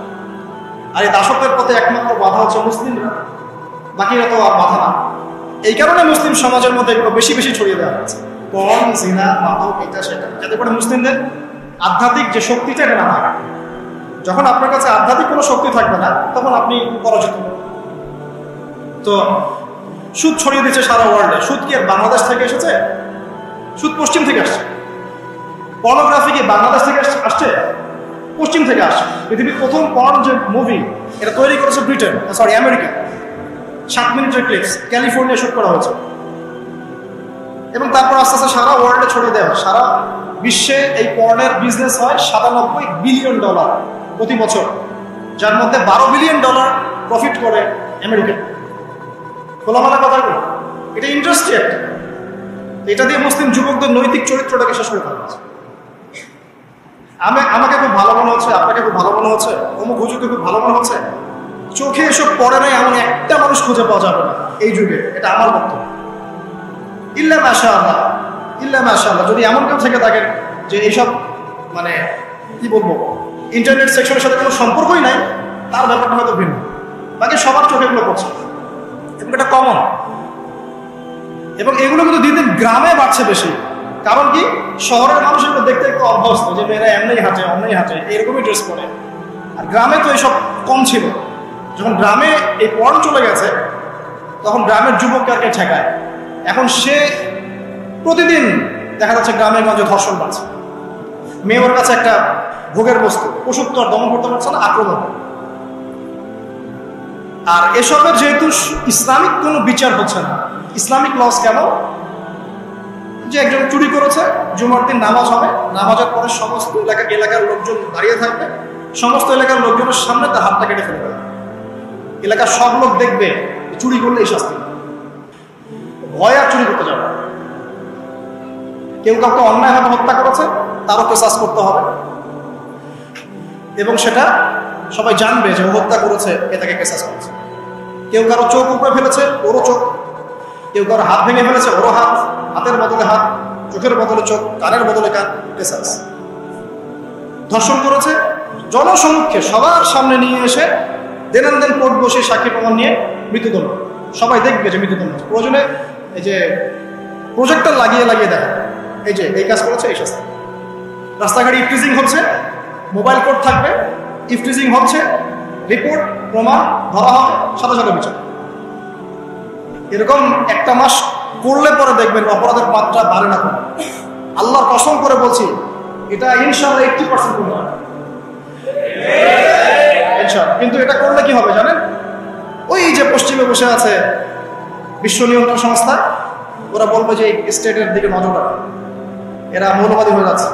আর এই দাসত্বের পথে একমাত্র বাধা হচ্ছে মুসলিমরা, বাকিরা তো আর বাধা না। এই কারণে মুসলিম সমাজের মধ্যে এগুলো বেশি বেশি ছড়িয়ে দেওয়া হচ্ছে, পণ, জিনা, মাদক, এটা সেটা, যাতে করে মুসলিমদের আধ্যাত্মিক যে শক্তিটা এটা না থাকে। যখন আপনার কাছে আধ্যাত্মিক কোনো শক্তি থাকবে না তখন আপনি পরাজিত। তো সুদ ছড়িয়ে দিচ্ছে সারা ওয়ার্ল্ডে। সুদ কি আর বাংলাদেশ থেকে এসেছে? সুদ পশ্চিম থেকে আসছে। পর্নোগ্রাফি কি বাংলাদেশ থেকে আসছে? পশ্চিম থেকে আসছে। পৃথিবীর প্রথম পর্ন যে মুভি, এটা তৈরি করেছে ব্রিটেন, সরি আমেরিকা। 7 মিনিটের ক্লিপস, ক্যালিফোর্নিয়া শুট করা হয়েছে, এবং তারপর আস্তে আস্তে সারা ওয়ার্ল্ডে ছড়িয়ে দেওয়া হয়। সারা বিশ্বে এই পর্নের বিজনেস হয় $97 বিলিয়ন প্রতি বছর, যার মধ্যে $12 বিলিয়ন প্রফিট করে আমেরিকা। খোলামেলা কথাগুলো, এটা ইন্ডাস্ট্রি একটা। এটা দিয়ে মুসলিম যুবকদের নৈতিক চরিত্রটাকে শেষ করে ফেলা হচ্ছে। আমাকে খুব ভালো মনে হচ্ছে, আপনাকে খুব ভালো মনে হচ্ছে, অমুক হুজুরকে খুব ভালো মনে হচ্ছে। চোখে এসব পড়ে নাই এমন একটা মানুষ খুঁজে পাওয়া যাবে না এই যুগে, এটা আমার বক্তব্য। ইল্লা মাশাআল্লাহ, ইল্লা মাশাআল্লাহ, যদি এমন কেউ থেকে থাকেন যে এইসব মানে কি বলবো ইন্টারনেট সেকশনের সাথে কোনো সম্পর্কই নাই, তার ব্যাপারটা হয়তো ভিন্ন। বাকি সবার চোখে এগুলো পড়ছে এবং এটা কমন। এবং এগুলো কিন্তু দিন দিন গ্রামে বাড়ছে বেশি। কারণ কি, শহরের মানুষ এগুলো দেখতে একটু অভ্যস্ত যে মেয়েরা এমনি হাঁটে অমনি হাঁটে, এরকমই ড্রেস পরে। আর গ্রামে তো এইসব কম ছিল। যখন গ্রামে এই পর্ন চলে গেছে, তখন গ্রামের যুবককে আর কে ঠেকায়। এখন সে প্রতিদিন দেখা যাচ্ছে গ্রামের গঞ্জে ধর্ষণ বাড়ছে। মেয়ের কাছে একটা ভোগের বস্তু, পশুত্ব আর দমন করতে পারছে না, আক্রমণ। আর এসবের যেহেতু ইসলামিক কোনো বিচার হচ্ছে না, ইসলামিক লস কেন, যে একজন চুরি করেছে, জুমার দিন নামাজ হবে, নামাজের পরে সমস্ত এলাকার লোকজন দাঁড়িয়ে থাকবে, সমস্ত এলাকার লোকজনের সামনে তার হাতটা কেটে ফেলে দেবে। এলাকার সব লোক দেখবে চুরি করলে এই শাস্তি, ভয় আর চুরি করতে যাবে। কেউ কাউকে অন্যায়ভাবে হত্যা করেছে, তারও কেসাস করতে হবে, এবং সেটা সবাই জানবে যে ও হত্যা করেছে, এ তাকে কেসাস করেছে। কেউ কারো চোখ উপরে ফেলেছে, ওরও চোখ। কেউ কারো হাত ভেঙে ফেলেছে, ওরও হাত। হাতের বদলে হাত, চোখের বদলে চোখ, কানের বদলে কান, কেসাস। ধর্ষণ করেছে, জনসমক্ষে সবার সামনে নিয়ে এসে দেন কোর্ট বসে সাক্ষী প্রমাণ নিয়ে মৃত্যুদণ্ড। সবাই দেখবে যে মৃত্যুদণ্ড। প্রয়োজনে এই যে প্রজেক্টর লাগিয়ে দেখা, এই যে এই কাজ করেছে, এই শাস্তি। রাস্তাঘাটে ইফটিজিং হচ্ছে, মোবাইল কোর্ট থাকবে, ইফটিজিং হচ্ছে, রিপোর্ট প্রমাণ ধরা হবে, সাথে সাথে বিচার। এরকম একটা মাস করলে পরে দেখবেন অপরাধের মাত্রা বাড়ে না। আল্লাহর কসম করে বলছি, এটা ইনশাআল্লাহ 80% করবে না ইনশাআল্লাহ। কিন্তু এটা করলে কি হবে জানেন? ওই যে পশ্চিমে বসে আছে বিশ্ব নিয়ন্ত্রণ সংস্থা, ওরা বলবে যে স্টেটের দিকে নজর রাখে, এরা মৌলবাদী হয়ে যাচ্ছে,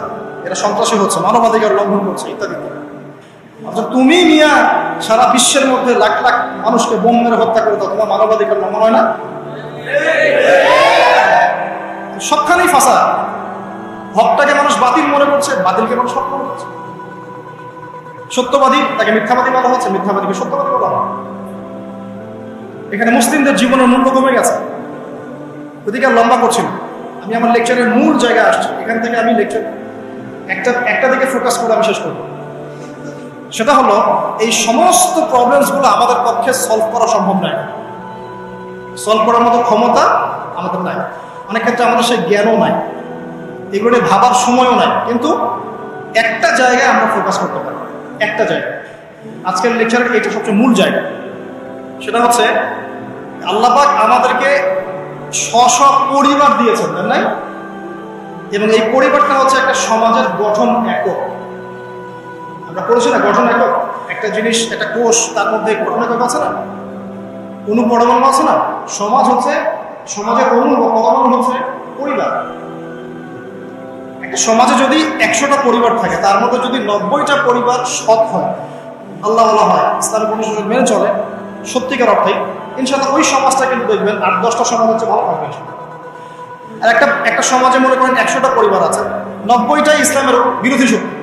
এরা সন্ত্রাসী হচ্ছে, মানবাধিকার লঙ্ঘন করছে, ইত্যাদি। অর্থাৎ তুমি মিয়া সারা বিশ্বের মধ্যে লাখ লাখ মানুষকে বোম মেরে হত্যা করে দাও, তোমার মানবাধিকার লঙ্ঘন হয় না? সবখানেই ফাঁসা। হকটাকে মানুষ বাতিল মনে করছে, বাতিলকে মানুষ হক মনে করছে। সত্যবাদী তাকে মিথ্যাবাদী বলা হচ্ছে, মিথ্যাবাদীকে সত্যবাদী বলা হয়। এখানে মুসলিমদের জীবনের মূল্য কমে গেছে। ওদিকে আর লম্বা করছি না, আমি আমার লেকচারের মূল জায়গায় আসছি। এখান থেকে আমি লেকচার একটা দিকে ফোকাস করে আমি শেষ করব। সেটা হলো, এই সমস্ত প্রবলেমসগুলো আমাদের পক্ষে সলভ করা সম্ভব নয়। সলভ করার মতো ক্ষমতা আমাদের নাই। অনেক ক্ষেত্রে আমাদের সেই জ্ঞানও নাই, এগুলো ভাবার সময়ও নাই। কিন্তু একটা জায়গায় আমরা ফোকাস করতে পারি, একটা জায়গায়। আজকের লেকচারের এটা সবচেয়ে মূল জায়গা। সেটা হচ্ছে আল্লাহ পাক আমাদেরকে স্ব পরিবার দিয়েছেন, তাই না? এবং এই পরিবারটা হচ্ছে একটা সমাজের গঠন একক। আমরা পড়েছি না গঠন একক? একটা জিনিস, একটা কোষ, তার মধ্যে গঠন একক আছে না, অনুপরমাণু আছে না? সমাজ হচ্ছে, সমাজের অনুপরমাণু হচ্ছে পরিবার। একটা সমাজে যদি 100টা পরিবার থাকে, তার মধ্যে যদি 90টা পরিবার সৎ হয়, আল্লাহ হয়, ইসলামিক অনুশাসন মেনে চলে সত্যিকার অর্থে, ইনশাআল্লাহ ওই সমাজটা কিন্তু দেখবেন 8-10টা সমাজ হচ্ছে ভালো থাকবে। আর একটা সমাজে মনে করেন 100টা পরিবার আছে, 90টাই ইসলামের বিরোধী শক্তি,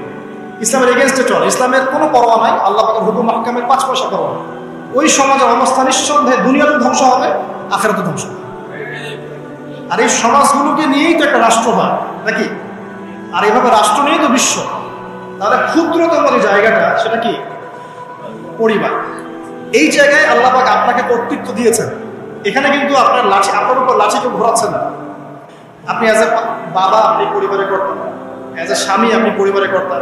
ইসলামের এগেনস্টে চলে, ইসলামের কোনো পরোয়া নাই, আল্লাহ পাকের হুকুম মাহকামের 5 পয়সা পরোয়া। ওই সমাজের অবস্থা নিঃসন্দেহে দুনিয়াতে ধ্বংস হবে, আখিরাতে ধ্বংস হবে। আর এই সমাজগুলোকে নিয়েই তো একটা রাষ্ট্র হয় নাকি? আর এইভাবে রাষ্ট্র নিয়েই তো বিশ্ব। তাহলে ক্ষুদ্রতম যে জায়গাটা, সেটা কি? পরিবার। এই জায়গায় আল্লাহ পাক আপনাকে কর্তৃত্ব দিয়েছেন। এখানে কিন্তু আপনার উপর লাঠি কেউ ঘোরাচ্ছে না। আপনি অ্যাজ এ বাবা আপনি পরিবারে কর্তা, অ্যাজ এ স্বামী আপনি পরিবারে কর্তা,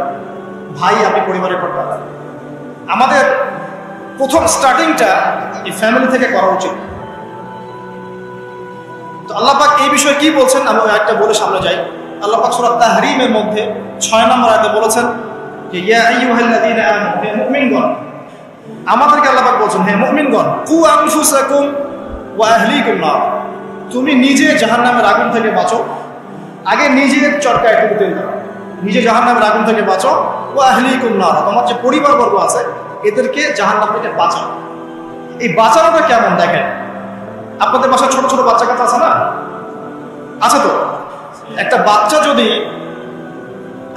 ভাই আপনি পরিবারে কর্তা। আমাদের প্রথম স্টার্টিংটা এই ফ্যামিলি থেকে করা উচিত। তো আল্লাহ পাক এই বিষয়ে কি বলছেন আমি একটা বলে সামনে যাই। আল্লাহ পাক সূরা তাহরীমের মধ্যে 6 নম্বর আয়াতে বলেছেন যে ইয়া আইয়ুহাল্লাযীনা আমানু, হে মুমিনগণ, আমাদেরকে আল্লাহ পাক বলছেন হে মুমিনগণ, কু আনফুসাকুম ওয়া আহলিকুম নার, তুমি নিজে জাহান্নামের আগুন থেকে বাঁচো। আগে নিজের চরকায় একটু তেল দাও, নিজে জাহান্নামের আগুন থেকে বাঁচো। ওয়া আহলিকুম নার, তোমার যে পরিবারবর্গ আছে এদেরকে জাহান্নাম থেকে বাঁচাও। এই বাঁচানোটা কেমন দেখেন, আপনাদের বাসায় ছোট ছোট বাচ্চা কাচ্চা আছে না? আছে তো? একটা বাচ্চা যদি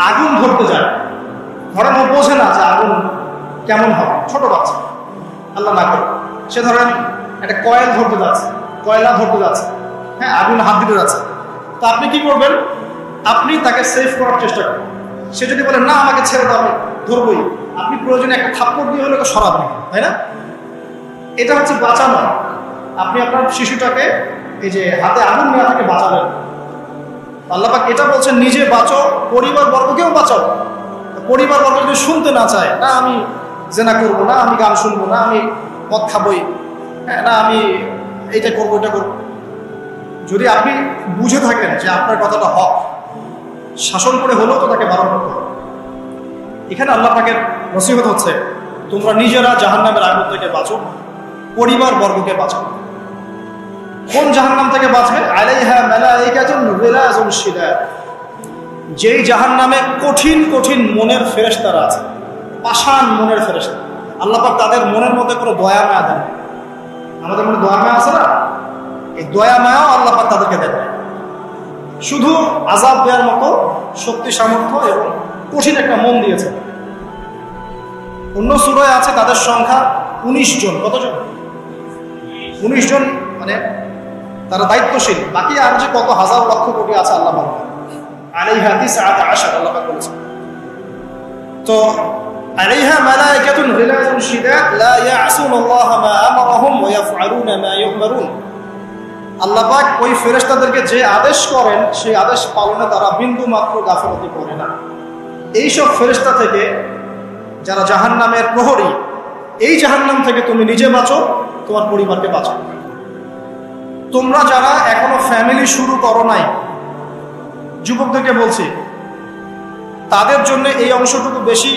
আগুন ধরতে যায়, ধরেন ও বোঝে না যে আগুন কেমন হবে, ছোট বাচ্চা, আল্লাহ না করে, সে ধরেন একটা কয়লা ধরতে যাচ্ছে, হ্যাঁ, আগুন হাত দিতে যাচ্ছে, তো আপনি কি করবেন? আপনি তাকে সেভ করার চেষ্টা করবেন। সে যদি বলে না আমাকে ছেড়ে দাও, আমি ধরবই, আপনি প্রয়োজনে একটা থাপ্পড় দিয়ে হলে সরাবেন, তাই না? এটা হচ্ছে বাঁচানো। আপনি আপনার শিশুটাকে এই যে হাতে আগুন নেওয়া থেকে বাঁচাবেন। আল্লাহ পাক এটা বলছেন নিজে বাঁচো, পরিবার বর্গকেও বাঁচাও। পরিবার বর্গ যদি শুনতে না চায়, না আমি জেনা করবো না, আমি গান শুনবো না, আমি মদ খাবই, হ্যাঁ, না আমি এইটা করবো এটা করবো, যদি আপনি বুঝে থাকেন যে আপনার কথাটা হক, শাসন করে হলেও তো তাকে বারণ করতে হবে। এখানে আল্লাহ পাকের নসিহত হচ্ছে তোমরা নিজেরা জাহান্নামের আগুন থেকে বাঁচো, পরিবার বর্গকে বাঁচাও। কোন জাহান্নাম থেকে বাঁচবে? আলাইহা মালাইকাতুন গিলাযুন শিদাদ, যেই জাহান্নামে কঠিন কঠিন মনের ফেরেশতারা আছে, পাষাণ মনের ফেরেশতা। আল্লাহ পাক তাদের মনের মধ্যে কোনো দয়া মায়া দেন। আমাদের মনে দয়া মায়া আছে না? এই দয়া মায়াও আল্লাহ পাক তাদেরকে দেন, শুধু আযাব দেওয়ার মতো শক্তি সামর্থ্য এবং কঠিন একটা মন দিয়েছে। অন্য সূরায় আছে তাদের সংখ্যা 19 জন। কতজন? 19 জন, মানে তারা দায়িত্বশীল। বাকি আর যে কত হাজার লক্ষ কোটি আছে আল্লাহ বলেন আলাইহা 19 আল্লাহ পাক বলেছেন। তো আলাইহা মালাইকাতুন গিলাযুন শিদাদ লা ইয়াসুনাল্লাহা মা আমারাহুম ওয়া ইয়াফআলুনা মা ইউমারুন। আল্লাহ পাক ওই ফেরেশতাদেরকে যে আদেশ করেন সেই আদেশ পালনে তারা বিন্দু মাত্র গাফিলতি করে না। এইসব ফেরেশতা থেকে যারা জাহান্নামের প্রহরী, এই জাহান্নাম থেকে তুমি নিজে বাঁচো, তোমার পরিবারকে বাঁচো। তোমরা যারা এখনো ফ্যামিলি শুরু করো নাই, যুবকদেরকে বলছি, তাদের জন্য এই অংশটুকু বেশি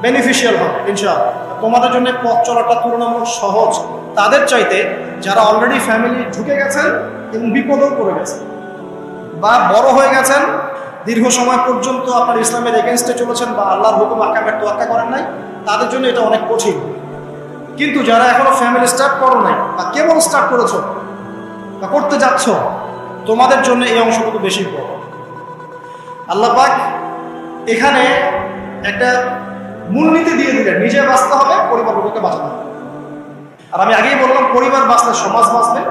বেনিফিশিয়াল হবে ইনশাআল্লাহ। তোমাদের জন্য পথ চলাটা তুলনামূলক সহজ তাদের চাইতে যারা অলরেডি ফ্যামিলি ঢুকে গেছেন এবং বিপদেও পড়ে গেছেন, বা বড় হয়ে গেছেন, দীর্ঘ সময় পর্যন্ত আপনার ইসলামের এগেনস্টে চলেছেন বা আল্লাহর হুকুম আহকামের তোয়াক্কা করেন নাই, তাদের জন্য এটা অনেক কঠিন। কিন্তু যারা এখনো ফ্যামিলি স্টার্ট করো নাই বা কেবল স্টার্ট করেছো বা করতে যাচ্ছ, তোমাদের জন্য এই অংশটুকু বেশি বড়। আল্লাহ পাক এখানে একটা মূলনীতি দিয়ে দিলেন, নিজে বাঁচতে হবে, পরিবারকে বাঁচাতে হবে। আর আমি আগেই বললাম পরিবার বাঁচলে সমাজ বাঁচবে,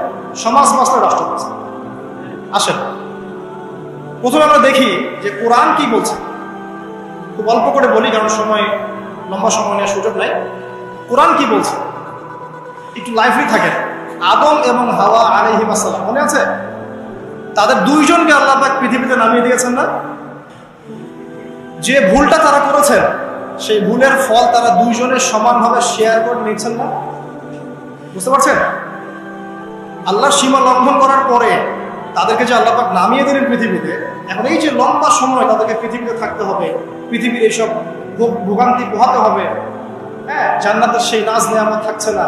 সমাজ বাঁচলে রাষ্ট্র বাঁচবে। আসেন প্রথমে আমরা দেখি যে কোরআন কি বলছে। খুব অল্প করে বলি কারণ লম্বা সময় নেওয়ার সুযোগ নাই। কোরআন কি বলছে একটু লাইভলি থাকে। আদম এবং হাওয়া আলাইহিস সালাম, মনে আছে? তাদের দুইজনকে আল্লাহ পাক পৃথিবীতে নামিয়ে দিয়েছেন না? যে ভুলটা তারা করেছেন সেই ভুলের ফল তারা দুইজনের সমানভাবে শেয়ার করে নিচ্ছেন না? বুঝতে পারছেন? আল্লাহর সীমা লঙ্ঘন করার পরে তাদেরকে যে আল্লাহ পাক নামিয়ে দিলেন পৃথিবীতে, এখন এই যে লম্বা সময় তাদেরকে পৃথিবীতে থাকতে হবে, পৃথিবীর এইসব ভোগান্তি পোহাতে হবে, হ্যাঁ, জান্নাতের সেই নাজ নেয়ামত থাকছে না,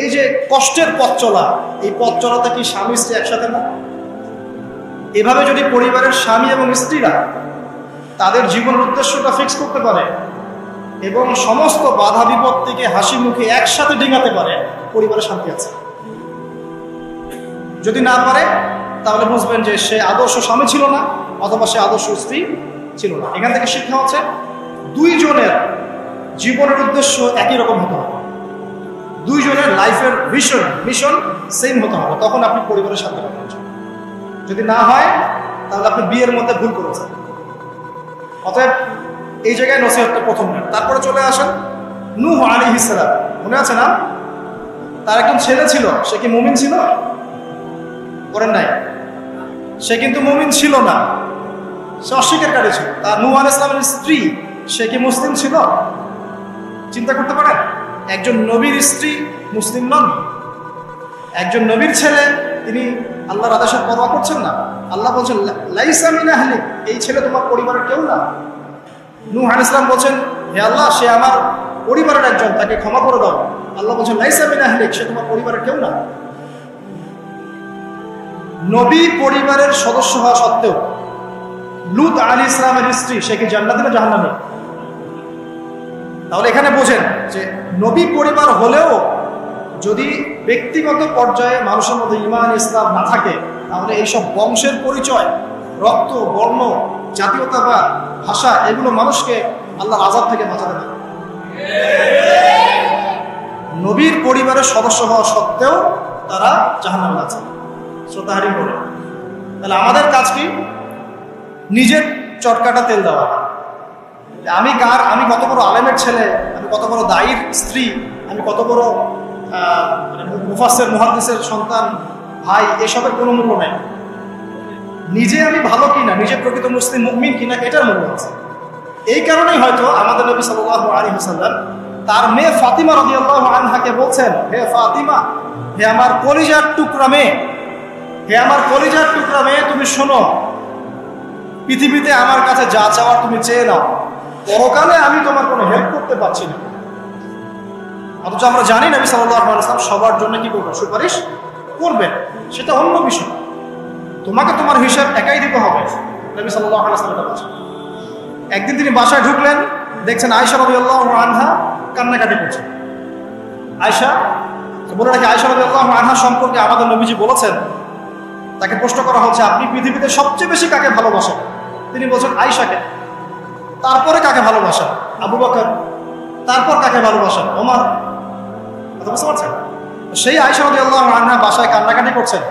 এই যে কষ্টের পথ চলা, এই পথ চলাতে কি স্বামী স্ত্রী একসাথে না? এভাবে যদি পরিবারের স্বামী এবং স্ত্রীরা তাদের জীবনের উদ্দেশ্যটা ফিক্স করতে পারে এবং সমস্ত বাধা বিপত্তিকে হাসি মুখে একসাথে ডিঙাতে পারে, পরিবারে শান্তি আছে। যদি না পারে তাহলে বুঝবেন যে সে আদর্শ স্বামী ছিল না, অথবা সে আদর্শ স্ত্রী ছিল না। এখান থেকে শিক্ষা হচ্ছে দুইজনের জীবনের উদ্দেশ্য একই রকম হতে হবে, দুইজনের লাইফের মিশন সেম হতে হবে, তখন আপনি পরিবারের সাথে পাবেন। যদি না হয় তাহলে আপনি বিয়ের মধ্যে ভুল করেছেন। অতএব এই জায়গায় নসিহতটা প্রথম নেন। তারপরে চলে আসেন নূহ আলাইহিস সালাম, মনে আছে না? তার একজন ছেলে ছিল, সে কি মুমিন ছিল? করেন নাই? সে কিন্তু মুমিন ছিল না, সে অস্বীকারী ছিল। তার নূহ আলাইহিস সালামের স্ত্রী, সে কি মুসলিম ছিল? চিন্তা করতে পারেন, একজন নবীর স্ত্রী মুসলিম নন, একজন নবীর ছেলে তিনি আল্লাহর আদেশের পরোয়া করছেন না? আল্লাহ বলছেন লাইসা মিন আহলিক, এই ছেলে তোমার পরিবারের কেউ না। নূহ আলাইহিস সালাম বলছেন, হে আল্লাহ, সে আমার পরিবারের একজন, তাকে ক্ষমা করে দাও। আল্লাহ বলছেন লাইসা মিন আহলিক, সে তোমার পরিবারের কেউ না। নবী পরিবারের সদস্য হওয়া সত্ত্বেও লূত আলাইহিস সালামের স্ত্রী, সে কি জান্নাতে না জাহান্নামে? তাহলে এখানে বোঝেন যে নবী পরিবার হলেও যদি ব্যক্তিগত পর্যায়ে মানুষের মধ্যে ঈমান ইসলাম না থাকে, তাহলে এইসব বংশের পরিচয়, রক্ত, বর্ণ, জাতীয়তাবাদ, ভাষা, এগুলো মানুষকে আল্লাহর আযাব থেকে বাঁচাতে পারে। নবীর পরিবারের সদস্য হওয়া সত্ত্বেও তারা জাহান্নামে আছে। শ্রদ্ধাহারী বলে, তাহলে আমাদের কাজ কি? নিজের চটকাটা তেল দেওয়া। আমি কত বড় আলেমের ছেলে, আমি কত বড় দায়ীর স্ত্রী, আমি কত বড় মুফাসসির মুহাদ্দিসের সন্তান, ভাই, এসবের কোনো মূল্য নাই। নিজে আমি ভালো কিনা, নিজে প্রকৃত মুসলিম মুমিন কিনা, এটার মূল্য আছে। এই কারণেই হয়তো আমাদের নবী সাল্লাল্লাহু আলাইহি ওয়াসাল্লাম তার মেয়ে ফাতিমা রাদিয়াল্লাহু আনহাকে বলছেন, হে ফাতিমা, হে আমার কলিজার টুকরা মেয়ে, হে আমার কলিজার টুকরা মেয়ে, তুমি শোনো, পৃথিবীতে আমার কাছে যা চাওয়ার তুমি চেয়ে নাও, পরকালে আমি তোমার কোনো হেল্প করতে পারছি না। অথচ আমরা জানি নবী সাল্লাল্লাহু আলাইহি ওয়াসাল্লাম সবার জন্য কি করবেন? সুপারিশ করবেন, সেটা অন্য বিষয়। তোমাকে তোমার হিসাব একাই দিতে হবে। নবী সাল্লাল্লাহু আলাইহি ওয়াসাল্লাম বলেছেন। একদিন তিনি বাসায় ঢুকলেন, দেখছেন আয়েশা রাদিয়াল্লাহু আনহা কান্নাকাটি করছেন। আয়েশা বলে রাখি, আয়েশা রাদিয়াল্লাহু আনহা সম্পর্কে আমাদের নবীজি বলেছেন, তাকে প্রশ্ন করা হচ্ছে, আপনি পৃথিবীতে সবচেয়ে বেশি কাকে ভালোবাসেন? তিনি বলছেন আয়েশাকে। তারপরে কাকে ভালোবাসেন? আবু বকর। তারপর কাকে ভালোবাসেন? ওমর। কথা বুঝতে পারছেন? সেই আয়েশা রাদিয়াল্লাহু আনহা বাসায় কান্নাকাটি করছেন।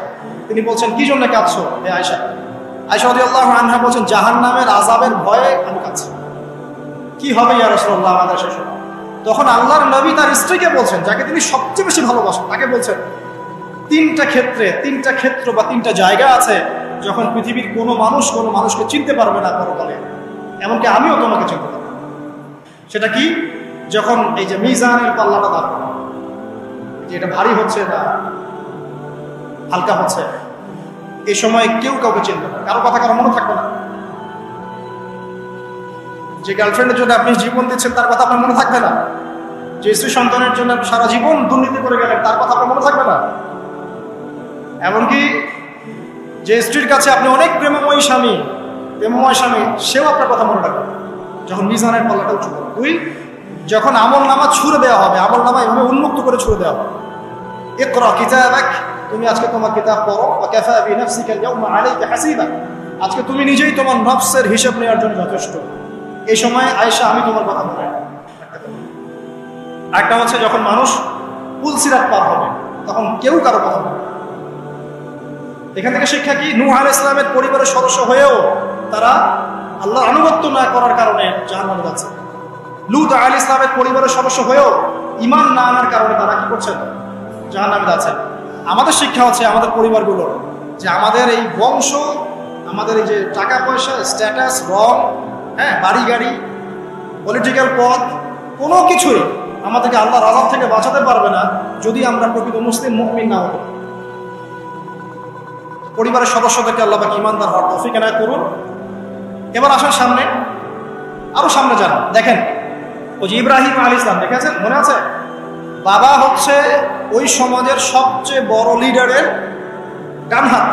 তিনি বলছেন, কি জন্য কাঁদছো হে আয়েশা? আয়েশা রাদিয়াল্লাহু আনহা বলছেন, জাহান্নামের আযাবের ভয়ে আমি কাঁদছি। কি হবে ইয়া রাসূলুল্লাহ আমাদের শেষ? তখন আল্লাহর নবী তার স্ত্রীকে বলছেন, যাকে তিনি সবচেয়ে বেশি ভালোবাসেন, তাকে বলছেন, তিনটা ক্ষেত্র বা তিনটা জায়গা আছে যখন পৃথিবীর কোনো মানুষকে চিনতে পারবে না পরকালে, এমনকি আমিও তোমাকে চিনতে পারবো। সেটা কি? যখন এই যে মিজানের পাল্লাটা দাঁড় করা, যে এটা ভারী হচ্ছে না হালকা হচ্ছে, এই সময় কেউ কাউকে চিনবে না, কারো কথা কারো মনে থাকবে না। যে গার্লফ্রেন্ডের জন্য আপনি জীবন দিচ্ছেন, তার কথা আপনার মনে থাকবে না। যে স্ত্রী সন্তানের জন্য সারা জীবন দুর্নীতি করে গেলেন, তার কথা আপনার মনে থাকবে না। এমনকি যে স্ত্রীর কাছে আপনি অনেক প্রেমময় স্বামী, সেও আপনার কথা মনে রাখবে যখন মিজানের পাল্লাটা উঁচু করবে। দুই, যখন আমল নামা ছুড়ে দেওয়া হবে, আমল নামা এভাবে উন্মুক্ত করে ছুড়ে দেওয়া হবে, ইকরা কিতাবাক, তুমি আজকে তোমার কিতাব পড়ো, ওয়া কাফা বিনাফসিকা আল-ইয়াওমা আলাইকা হাসিবা, আজকে তুমি নিজেই তোমার নফসের হিসাব নেওয়ার জন্য যথেষ্ট। এই সময় আয়েশা, আমি তোমার কথা মনে রাখবো। একটা হচ্ছে যখন মানুষ পুলসিরাত পার হবে, তখন কেউ কারো কথা বলবে। এখান থেকে শিক্ষা কি? নূহ আলাইহিস সালামের পরিবারের সদস্য হয়েও তারা আল্লাহর আনুগত্য না করার কারণে জাহান্নামে যাচ্ছে। লূত আলাইহিস সালামের পরিবারের সদস্য হয়েও ঈমান না আনার কারণে তারা কি করছেন? জাহান্নামে যাচ্ছে। আমাদের শিক্ষা হচ্ছে আমাদের পরিবারগুলোর, যে আমাদের এই বংশ, আমাদের এই যে টাকা পয়সা, স্ট্যাটাস, রং, বাড়ি গাড়ি, পলিটিক্যাল পদ, কোনো কিছুই আমাদেরকে আল্লাহর আযাব থেকে বাঁচাতে পারবে না যদি আমরা প্রকৃত মুসলিম মুমিন না হই। পরিবারের সদস্যদেরকে আল্লাহ পাক ঈমানদার হওয়ার তৌফিক এনায়েত করুন। এবার আসেন সামনে, আরো সামনে যান। দেখেন ওই যে ইব্রাহিম আলাইহিস সালাম, দেখেছেন? মনে আছে? বাবা হচ্ছে ওই সমাজের সবচেয়ে বড় লিডারের ডান হাত,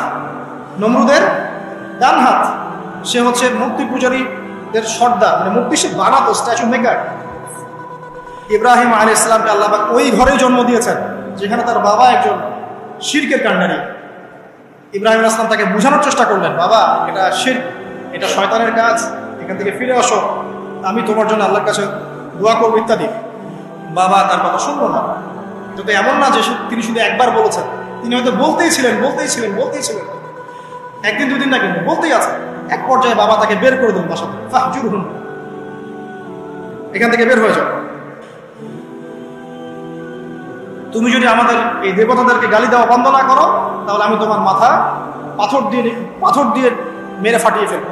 নমরুদের ডান হাত। সে হচ্ছে মূর্তি পূজারীদের সর্দার, মানে মূর্তি সে বানাতো, স্ট্যাচু মেকার। ইব্রাহিম আলাইহিস সালামকে আল্লাহ পাক ওই ঘরেই জন্ম দিয়েছেন যেখানে তার বাবা একজন শিরকের কাণ্ডারী। ইব্রাহিম আলাইহিস সালাম তাকে বোঝানোর চেষ্টা করলেন, বাবা এটা শিরক, এটা শয়তানের কাজ, এখান থেকে ফিরে আসো, আমি তোমার জন্য আল্লাহর কাছে দোয়া করবো ইত্যাদি। বাবা তার কথা শুনলো না। কিন্তু এমন না যে তিনি শুধু একবার বলেছেন, তিনি হয়তো বলতেই ছিলেন। একদিন দুদিন না, কিন্তু বলতেই আছে। এক পর্যায়ে বাবা তাকে বের করে দেন বাসা থেকে, ফাহজুরহুম, এখান থেকে বের হয়ে যাও। তুমি যদি আমাদের এই দেবতাদেরকে গালি দেওয়া বন্ধ না করো, তাহলে আমি তোমার মাথা পাথর দিয়ে মেরে ফাটিয়ে ফেলবো।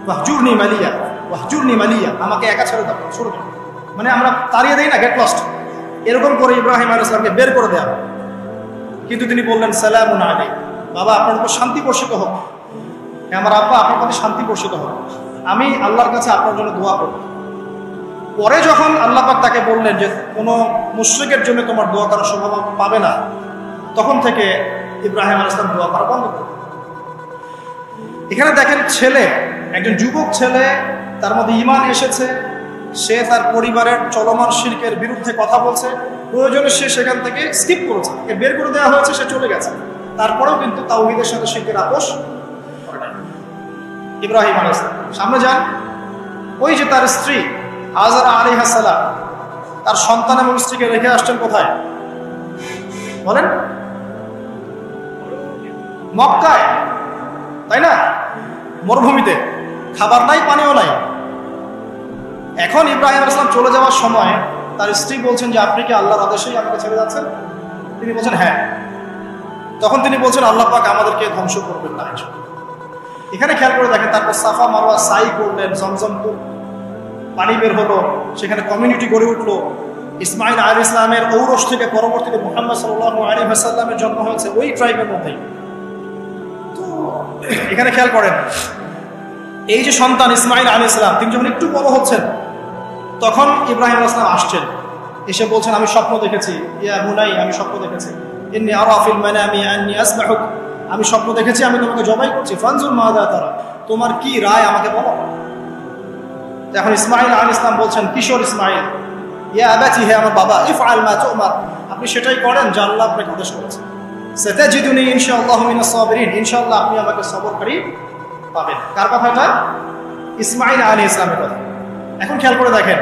ওয়াহজুরনি মালিয়া, আমাকে একা ছেড়ে দাও, সরে দাও। মানে আমরা তাড়িয়ে দেই না, গেট লস্ট, এরকম করে ইব্রাহিম আলাইহিস সালামকে বের করে দেওয়া। কিন্তু তিনি বললেন সালামুন আলাইকুম, বাবা আপনার উপর শান্তি বর্ষিত হোক, আমার আব্বা আপনার প্রতি শান্তি বর্ষিত হোক, আমি আল্লাহর কাছে আপনার জন্য দোয়া করব। পরে যখন আল্লাহ পাক তাকে বললেন যে কোনো মুশরিকের জন্য তোমার দোয়া করার সম্ভাবনা পাবে না, তখন থেকে ইব্রাহিম আলাইহিস সালাম দোয়া করা বন্ধ করলেন। এখানে দেখেন ছেলে, একজন যুবক ছেলে, তার মধ্যে ঈমান এসেছে, সে তার পরিবারের চলমান শিরকের বিরুদ্ধে কথা বলছে, প্রয়োজনে সে সেখান থেকে স্কিপ করেছে, বের করে দেওয়া হয়েছে, সে চলে গেছে, তারপরেও কিন্তু তাওহীদের সাথে শিরকের আপোষ করে নাই। ইব্রাহিম আলাইহিস সালাম সামনে যান, ওই যে তার স্ত্রী হাজারা আলাইহিস সালাম তার সন্তান এবং স্ত্রীকে রেখে আসছেন কোথায় বলেন? মক্কায়, তাই না? মরুভূমিতে, খাবার নাই, পানিও নাই। এখন ইব্রাহিম আলাইহিস সালাম চলে যাওয়ার সময় তার স্ত্রী বলছেন যে আপনি কি আল্লাহর আদেশেই আমাকে ছেড়ে যাচ্ছেন? তিনি বলছেন হ্যাঁ। তখন তিনি বলছেন আল্লাহ পাক আমাদেরকে ধ্বংস করবেন না। এখানে খেয়াল করে দেখেন, তারপর সাফা মারওয়া সাই করলেন, জমজম পানি বের হলো, সেখানে কমিউনিটি গড়ে উঠলো। ইসমাইল আলাইহিস সালামের ঔরস থেকে পরবর্তীতে মুহাম্মদ সাল্লাল্লাহু আলাইহি ওয়াসাল্লামের জন্ম হয়েছে ওই ট্রাইবের মধ্যেই। তো এখানে খেয়াল করেন, এই যে সন্তান ইসমাইল আলাইহিস সালাম, তিনি যখন একটু বড় হচ্ছেন তখন ইব্রাহিম আলাইহিস সালাম আসছেন, এসে বলছেন আমি স্বপ্ন দেখেছি, ইয়া বুনাই আমি স্বপ্ন দেখেছি, ইন্নী আরা ফিল মানামি আন্নী আসবাহুক, আমি স্বপ্ন দেখেছি আমি তোমাকে জবাই করছি, ফানজুর মাযা তারা, তোমার কি রায় আমাকে বলো। এখন ইসমাইল আলাইহিস সালাম বলছেন, কিশোর ইসমাইল, ইয়া আবাতি, হে আমার বাবা, ইফআল মা তুমার, আপনি সেটাই করেন যা আল্লাহ আপনাকে আদেশ করেছেন। সাতাজিদুনি ইনশাআল্লাহু মিনাস সাবিরিন, ইনশাআল্লাহ আপনি আমাকে সবরকারী পাবেন। কার কথা এটা? ইসমাইল আলাইহিস সালামের কথা। এখন খেয়াল করে দেখেন,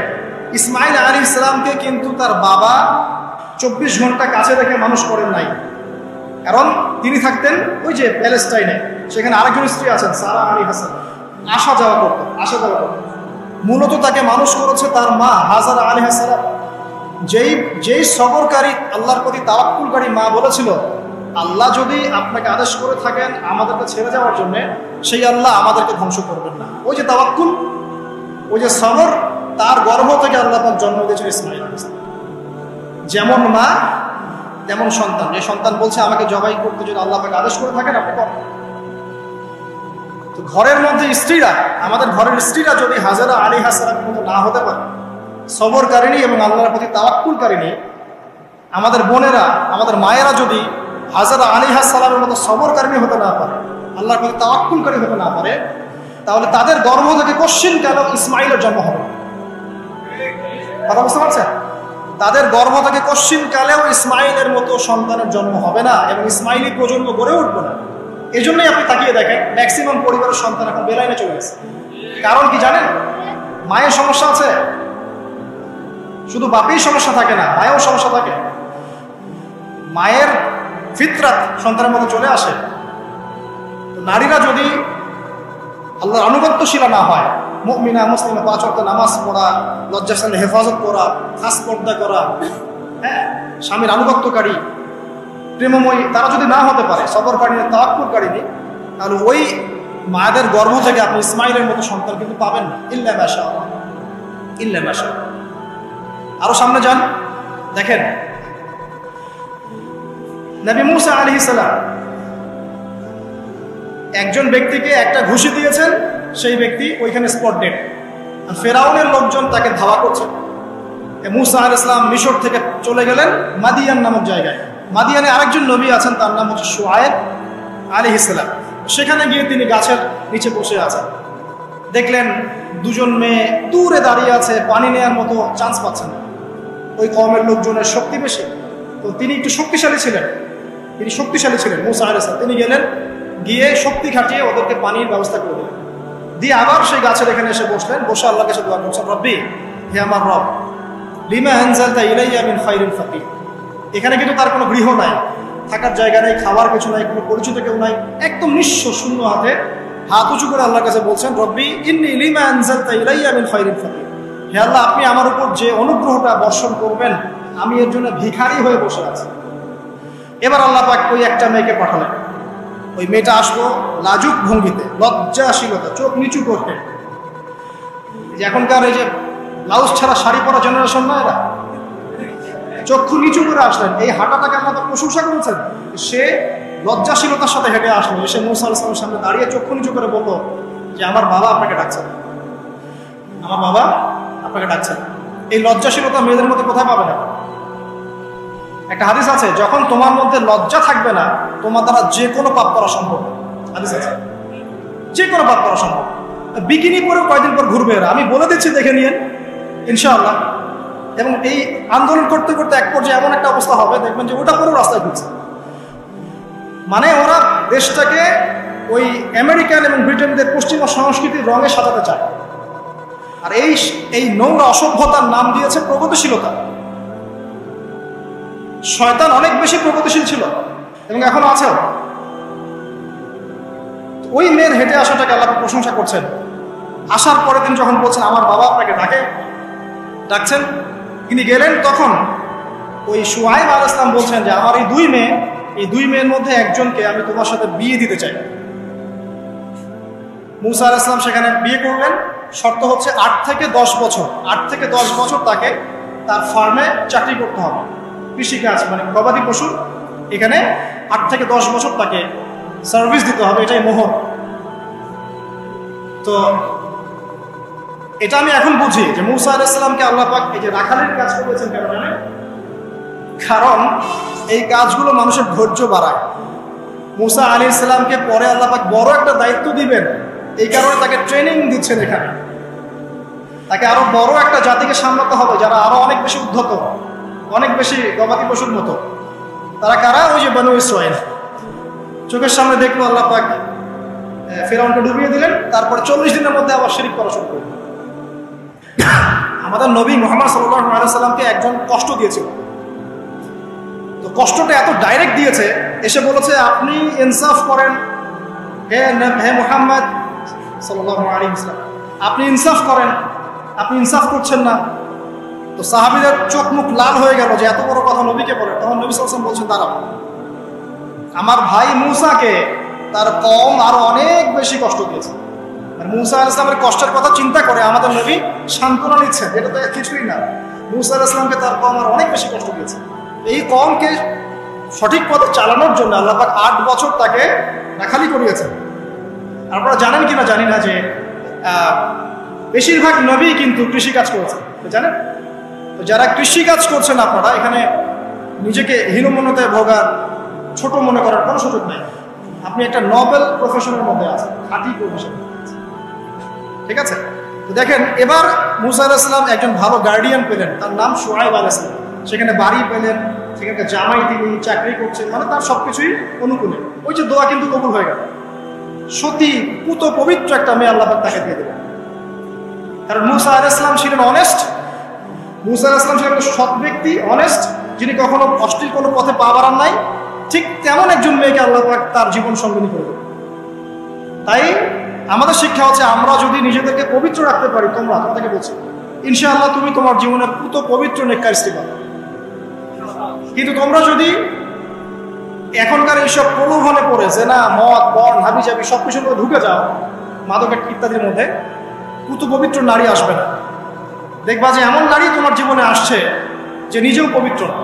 ইসমাইল আলাইহিস সালামকে কিন্তু তার বাবা 24 ঘন্টা কাছে রেখে মানুষ করেন নাই, কারণ তিনি থাকতেন ওই যে প্যালেস্টাইনে, সেখানে আরেকজন স্ত্রী আছেন সারা আলাইহিস সালাম, আসা যাওয়া করতেন। মূলত তাকে মানুষ করেছে তার মা হাজারা আলাইহিস সালাম, যেই সবরকারী আল্লাহর প্রতি তাওয়াক্কুলকারী মা বলেছিল আল্লাহ যদি আপনাকে আদেশ করে থাকেন আমাদেরকে ছেড়ে যাওয়ার জন্য, সেই আল্লাহ আমাদেরকে ধ্বংস করবেন না। ওই যে তাওয়াক্কুল, ওই যে সবর, তার গর্ভ থেকে আল্লাহ পাক জন্ম দিয়েছেন ইসমাইল আলাইহিস সালাম। যেমন মা তেমন সন্তান, যে সন্তান বলছে আমাকে জবাই করতে যদি আল্লাহ পাক আদেশ করে থাকেন আপনি করেন। তো ঘরের মধ্যে স্ত্রীরা, আমাদের ঘরের স্ত্রীরা যদি হাজারা আলাইহিস সালামের মতো না হতে পারে, সবরকারিনী এবং আল্লাহর প্রতি তাওয়াক্কুলকারিনী, আমাদের বোনেরা, আমাদের মায়েরা যদি হাজারা আলাইহিস সালামের মতো সবরকারিনী হতে না পারে, আল্লাহর প্রতি তাওয়াক্কুলকারী হতে না পারে, তাহলে তাদের গর্ভ থেকে কোশ্চিন কেন ইসমাইলের জন্ম হবে? কথা বুঝতে পারছেন? তাদের গর্ভ থেকে কোশ্চিন কালেও ইসমাইলের মতো সন্তানের জন্ম হবে না এবং ইসমাইলি প্রজন্ম গড়ে উঠবে না। এই জন্যই আপনি তাকিয়ে দেখেন ম্যাক্সিমাম পরিবারের সন্তান এখন বেলাইনে চলে গেছে। কারণ কি জানেন? মায়ের সমস্যা আছে, শুধু বাপেই সমস্যা থাকে না, মায়েও সমস্যা থাকে। মায়ের ফিতরাত সন্তানের মধ্যে চলে আসে। নারীরা যদি আল্লাহর আনুগত্যশীলা না হয়, মুমিনা মুসলিমা, 5 ওয়াক্ত নামাজ পড়া, লজ্জাস্থানে হেফাজত করা, খাস পর্দা করা, হ্যাঁ, স্বামীর আনুগত্যকারী, প্রেমময়ী, তারা যদি না হতে পারে, সবরকারী, তাওয়াক্কুলকারী, তাহলে ওই মায়েদের গর্ভ থেকে আপনি ইসমাইলের মতো সন্তান কিন্তু পাবেন না, ইল্লা মাশাআল্লাহ, ইল্লা মাশাআল্লাহ। আরো সামনে যান, দেখেন নবী মুসা আলাইহিস সালাম একজন ব্যক্তিকে একটা ঘুষি দিয়েছেন, সেই ব্যক্তি ওইখানে স্পট ডেড। আর ফেরাউনের লোকজন তাকে ধাওয়া করছে। মুসা আলাইহিস সালাম মিশর থেকে চলে গেলেন মাদিয়ান নামক জায়গায়। মাদিয়ানে আরেকজন নবী আছেন, তার নাম হচ্ছে শুআয়ব আলাইহিস সালাম। সেখানে গিয়ে তিনি গাছের নিচে বসে আছেন, দেখলেন দুজন মেয়ে দূরে দাঁড়িয়ে আছে, পানি নেওয়ার মতো চান্স পাচ্ছেন না। ওই কওমের লোকজনের শক্তি বেশি, তো তিনি একটু শক্তিশালী ছিলেন, মুসা আলাইহিস সালাম। তিনি গেলেন, গিয়ে শক্তি খাটিয়ে ওদেরকে পানির ব্যবস্থা করে দিলেন, দিয়ে আবার সেই গাছের এখানে এসে বসলেন, বসে আল্লাহর কাছে দোয়া করছেন, রব্বি, হে আমার রব, লিমা আনজালতা ইলাইয়া মিন খায়রিন ফাকির। এখানে কিন্তু তার কোনো গৃহ নাই, থাকার জায়গা নেই, খাওয়ার কিছু নাই, কোনো পরিচিত কেউ নাই, একদম নিঃস্ব শূন্য হাতে হাত উঁচু করে আল্লাহর কাছে বলছেন, রব্বি ইন্নী লিমা আনজালতা ইলাইয়া মিন খায়রিন ফাকির। হে আল্লাহ, আপনি আমার উপর যে অনুগ্রহটা বর্ষণ করবেন, আমি এর জন্য ভিখারি হয়ে বসে আছি। এবার আল্লাহ পাক ওই একটা মেয়েকে পাঠালেন। ওই মেয়েটা আসলো লাজুক ভঙ্গিতে, লজ্জাশীলতা, চোখ নিচু করতে। এখনকার এই যে ব্লাউজ ছাড়া শাড়ি পরা জেনারেশন না, এরা চক্ষু নিচু করে আসলেন। এই হাঁটাটাকে আল্লাহ প্রশংসা করেছেন। সে লজ্জাশীলতার সাথে হেঁটে আসলো, এসে মুসা আলাইহিস সালামের সামনে দাঁড়িয়ে চক্ষু নিচু করে বলল যে আমার বাবা আপনাকে ডাকছেন, আমার বাবা আপনাকে ডাকছেন। এই লজ্জাশীলতা মেয়েদের মধ্যে কোথায় পাবে না? একটা হাদিস আছে, যখন তোমার মধ্যে লজ্জা থাকবে না তোমার দ্বারা যে কোনো পাপ করা সম্ভব। হাদিস আছে, যে কোনো পাপ করা সম্ভব। বিকিনি পরেও কয়েকদিন পর ঘুরবে এরা, আমি বলে দিচ্ছি, দেখে নিয়েন ইনশাআল্লাহ। এবং এই আন্দোলন করতে করতে এক পর্যায়ে এমন একটা অবস্থা হবে, দেখবেন যে ওটা পরেও রাস্তায় ঘুরছে। মানে ওরা দেশটাকে ওই আমেরিকান এবং ব্রিটেনদের পশ্চিমা সংস্কৃতির রঙে সাজাতে চায়। আর এই নোংরা অসভ্যতার নাম দিয়েছে প্রগতিশীলতা। শয়তান অনেক বেশি প্রগতিশীল ছিল এবং এখনো আছেও। ওই মেয়ের হেঁটে আসাটাকে আল্লাহ প্রশংসা করছেন। আসার পরের দিন যখন বলছেন আমার বাবা আপনাকে ডাকছেন, তিনি গেলেন, তখন ওই শুআয়ব আলাইহিস সালাম বলছেন যে আমার এই দুই মেয়ের মধ্যে একজনকে আমি তোমার সাথে বিয়ে দিতে চাই। মুসা আলাইহিস সালাম সেখানে বিয়ে করলেন। শর্ত হচ্ছে 8 থেকে 10 বছর তাকে তার ফার্মে চাকরি করতে হবে, কৃষিকাজ মানে গবাদি পশু, এখানে 8 থেকে 10 বছর তাকে সার্ভিস দিতে হবে, এটাই মোহর। তো এটা আমি এখন বুঝি যে মুসা আলাইহিস সালামকে আল্লাহ পাক এই যে রাখালের কাজ করেছেন কেন জানেন? কারণ এই কাজগুলো মানুষের ধৈর্য বাড়ায়। মুসা আলাইহিস সালামকে পরে আল্লাহ পাক বড় একটা দায়িত্ব দিবেন, এই কারণে তাকে ট্রেনিং দিচ্ছেন এখানে। তাকে আরো বড় একটা জাতিকে সামলাতে হবে যারা আরো অনেক বেশি উদ্ধত, অনেক বেশি গবাদি পশুর মতো। তারা কারা? ওই যে বনু ইসরাঈল। চোখের সামনে দেখলো আল্লাহ পাক ফিরআউনকে ডুবিয়ে দিলেন, তারপরে 40 দিনের মধ্যে আবার শিরক করা শুরু করলেন। আমাদের নবী মুহাম্মদ সাল্লাল্লাহু আলাইহি সাল্লামকে একজন কষ্ট দিয়েছিল। তো কষ্টটা এত ডাইরেক্ট দিয়েছে, এসে বলেছে আপনি ইনসাফ করেন, হে মুহাম্মদ সাল্লাল্লাহু আলাইহি ওয়াসাল্লাম, আপনি ইনসাফ করেন, আপনি ইনসাফ করছেন না। তো সাহাবীদের চোখ মুখ লাল হয়ে গেল যে এত বড় কথা নবীকে বলে। তখন নবী সাল্লাল্লাহু আলাইহি ওয়াসাল্লাম বলছেন দাঁড়াও, আমার ভাই মুসাকে তার কওম আরো অনেক বেশি কষ্ট দিয়েছে। আর মুসা আলাইহিস সালামের কষ্টের কথা চিন্তা করে আমাদের নবী সান্ত্বনা নিচ্ছেন, এটা তো কিছুই না। মুসা আলাইহিস সালামকে তার কওম আরো অনেক বেশি কষ্ট দিয়েছে। এই কওমকে সঠিক পথে চালানোর জন্য আল্লাহ পাক 8 বছর তাকে রাখালি করিয়েছেন। আপনারা জানেন কিনা জানি না যে বেশিরভাগ নবী কিন্তু কৃষিকাজ করেছেন, জানেন? তো যারা কৃষিকাজ করছেন আপনারা এখানে নিজেকে হীনমন্যতায় ভোগার, ছোট মনে করার কোনো সুযোগ নেই। আপনি একটা নোবেল প্রফেশনের মধ্যে আছেন, খাঁটি প্রফেশন, ঠিক আছে? তো দেখেন, এবার মুসা আলাইহিস সালাম একজন ভালো গার্ডিয়ান পেলেন, তার নাম শুআয়ব আলাইহিস সালাম। সেখানে বাড়ি পেলেন, সেখানকার জামাই তিনি, চাকরি করছেন, মানে তার সবকিছুই অনুকূলে। ওই যে দোয়া কিন্তু কবুল হয়ে গেল। সতী পুত পবিত্র একটা মেয়ে আল্লাহ পাক তাকে দিয়ে দিলেন। কারণ মুসা আলাইহিস সালাম ছিলেন অনেস্ট, মুসা আলাইহিস সালাম ছিলেন একটা সৎ ব্যক্তি, অনেস্ট, যিনি কখনো অশ্লীল কোনো পথে পা বাড়ান নাই। ঠিক তেমন একজন মেয়েকে আল্লাহ পাক তার জীবন সঙ্গিনী করবে। তাই আমাদের শিক্ষা হচ্ছে আমরা যদি নিজেদেরকে পবিত্র রাখতে পারি, তোমাদেরকে বলছি ইনশাআল্লাহ তুমি তোমার জীবনের পুত পবিত্র নেককার স্ত্রী পাবে। কিন্তু তোমরা যদি এখনকার এইসব প্রলোভনে পড়ে জেনা, মদ, বন, হাবিজাবি সবকিছুর মধ্যে ঢুকে যাও, মাদকের ইত্যাদির মধ্যে, পুত পবিত্র নারী আসবে না। দেখবা যে এমন নারী তোমার জীবনে আসছে যে নিজেও পবিত্র না।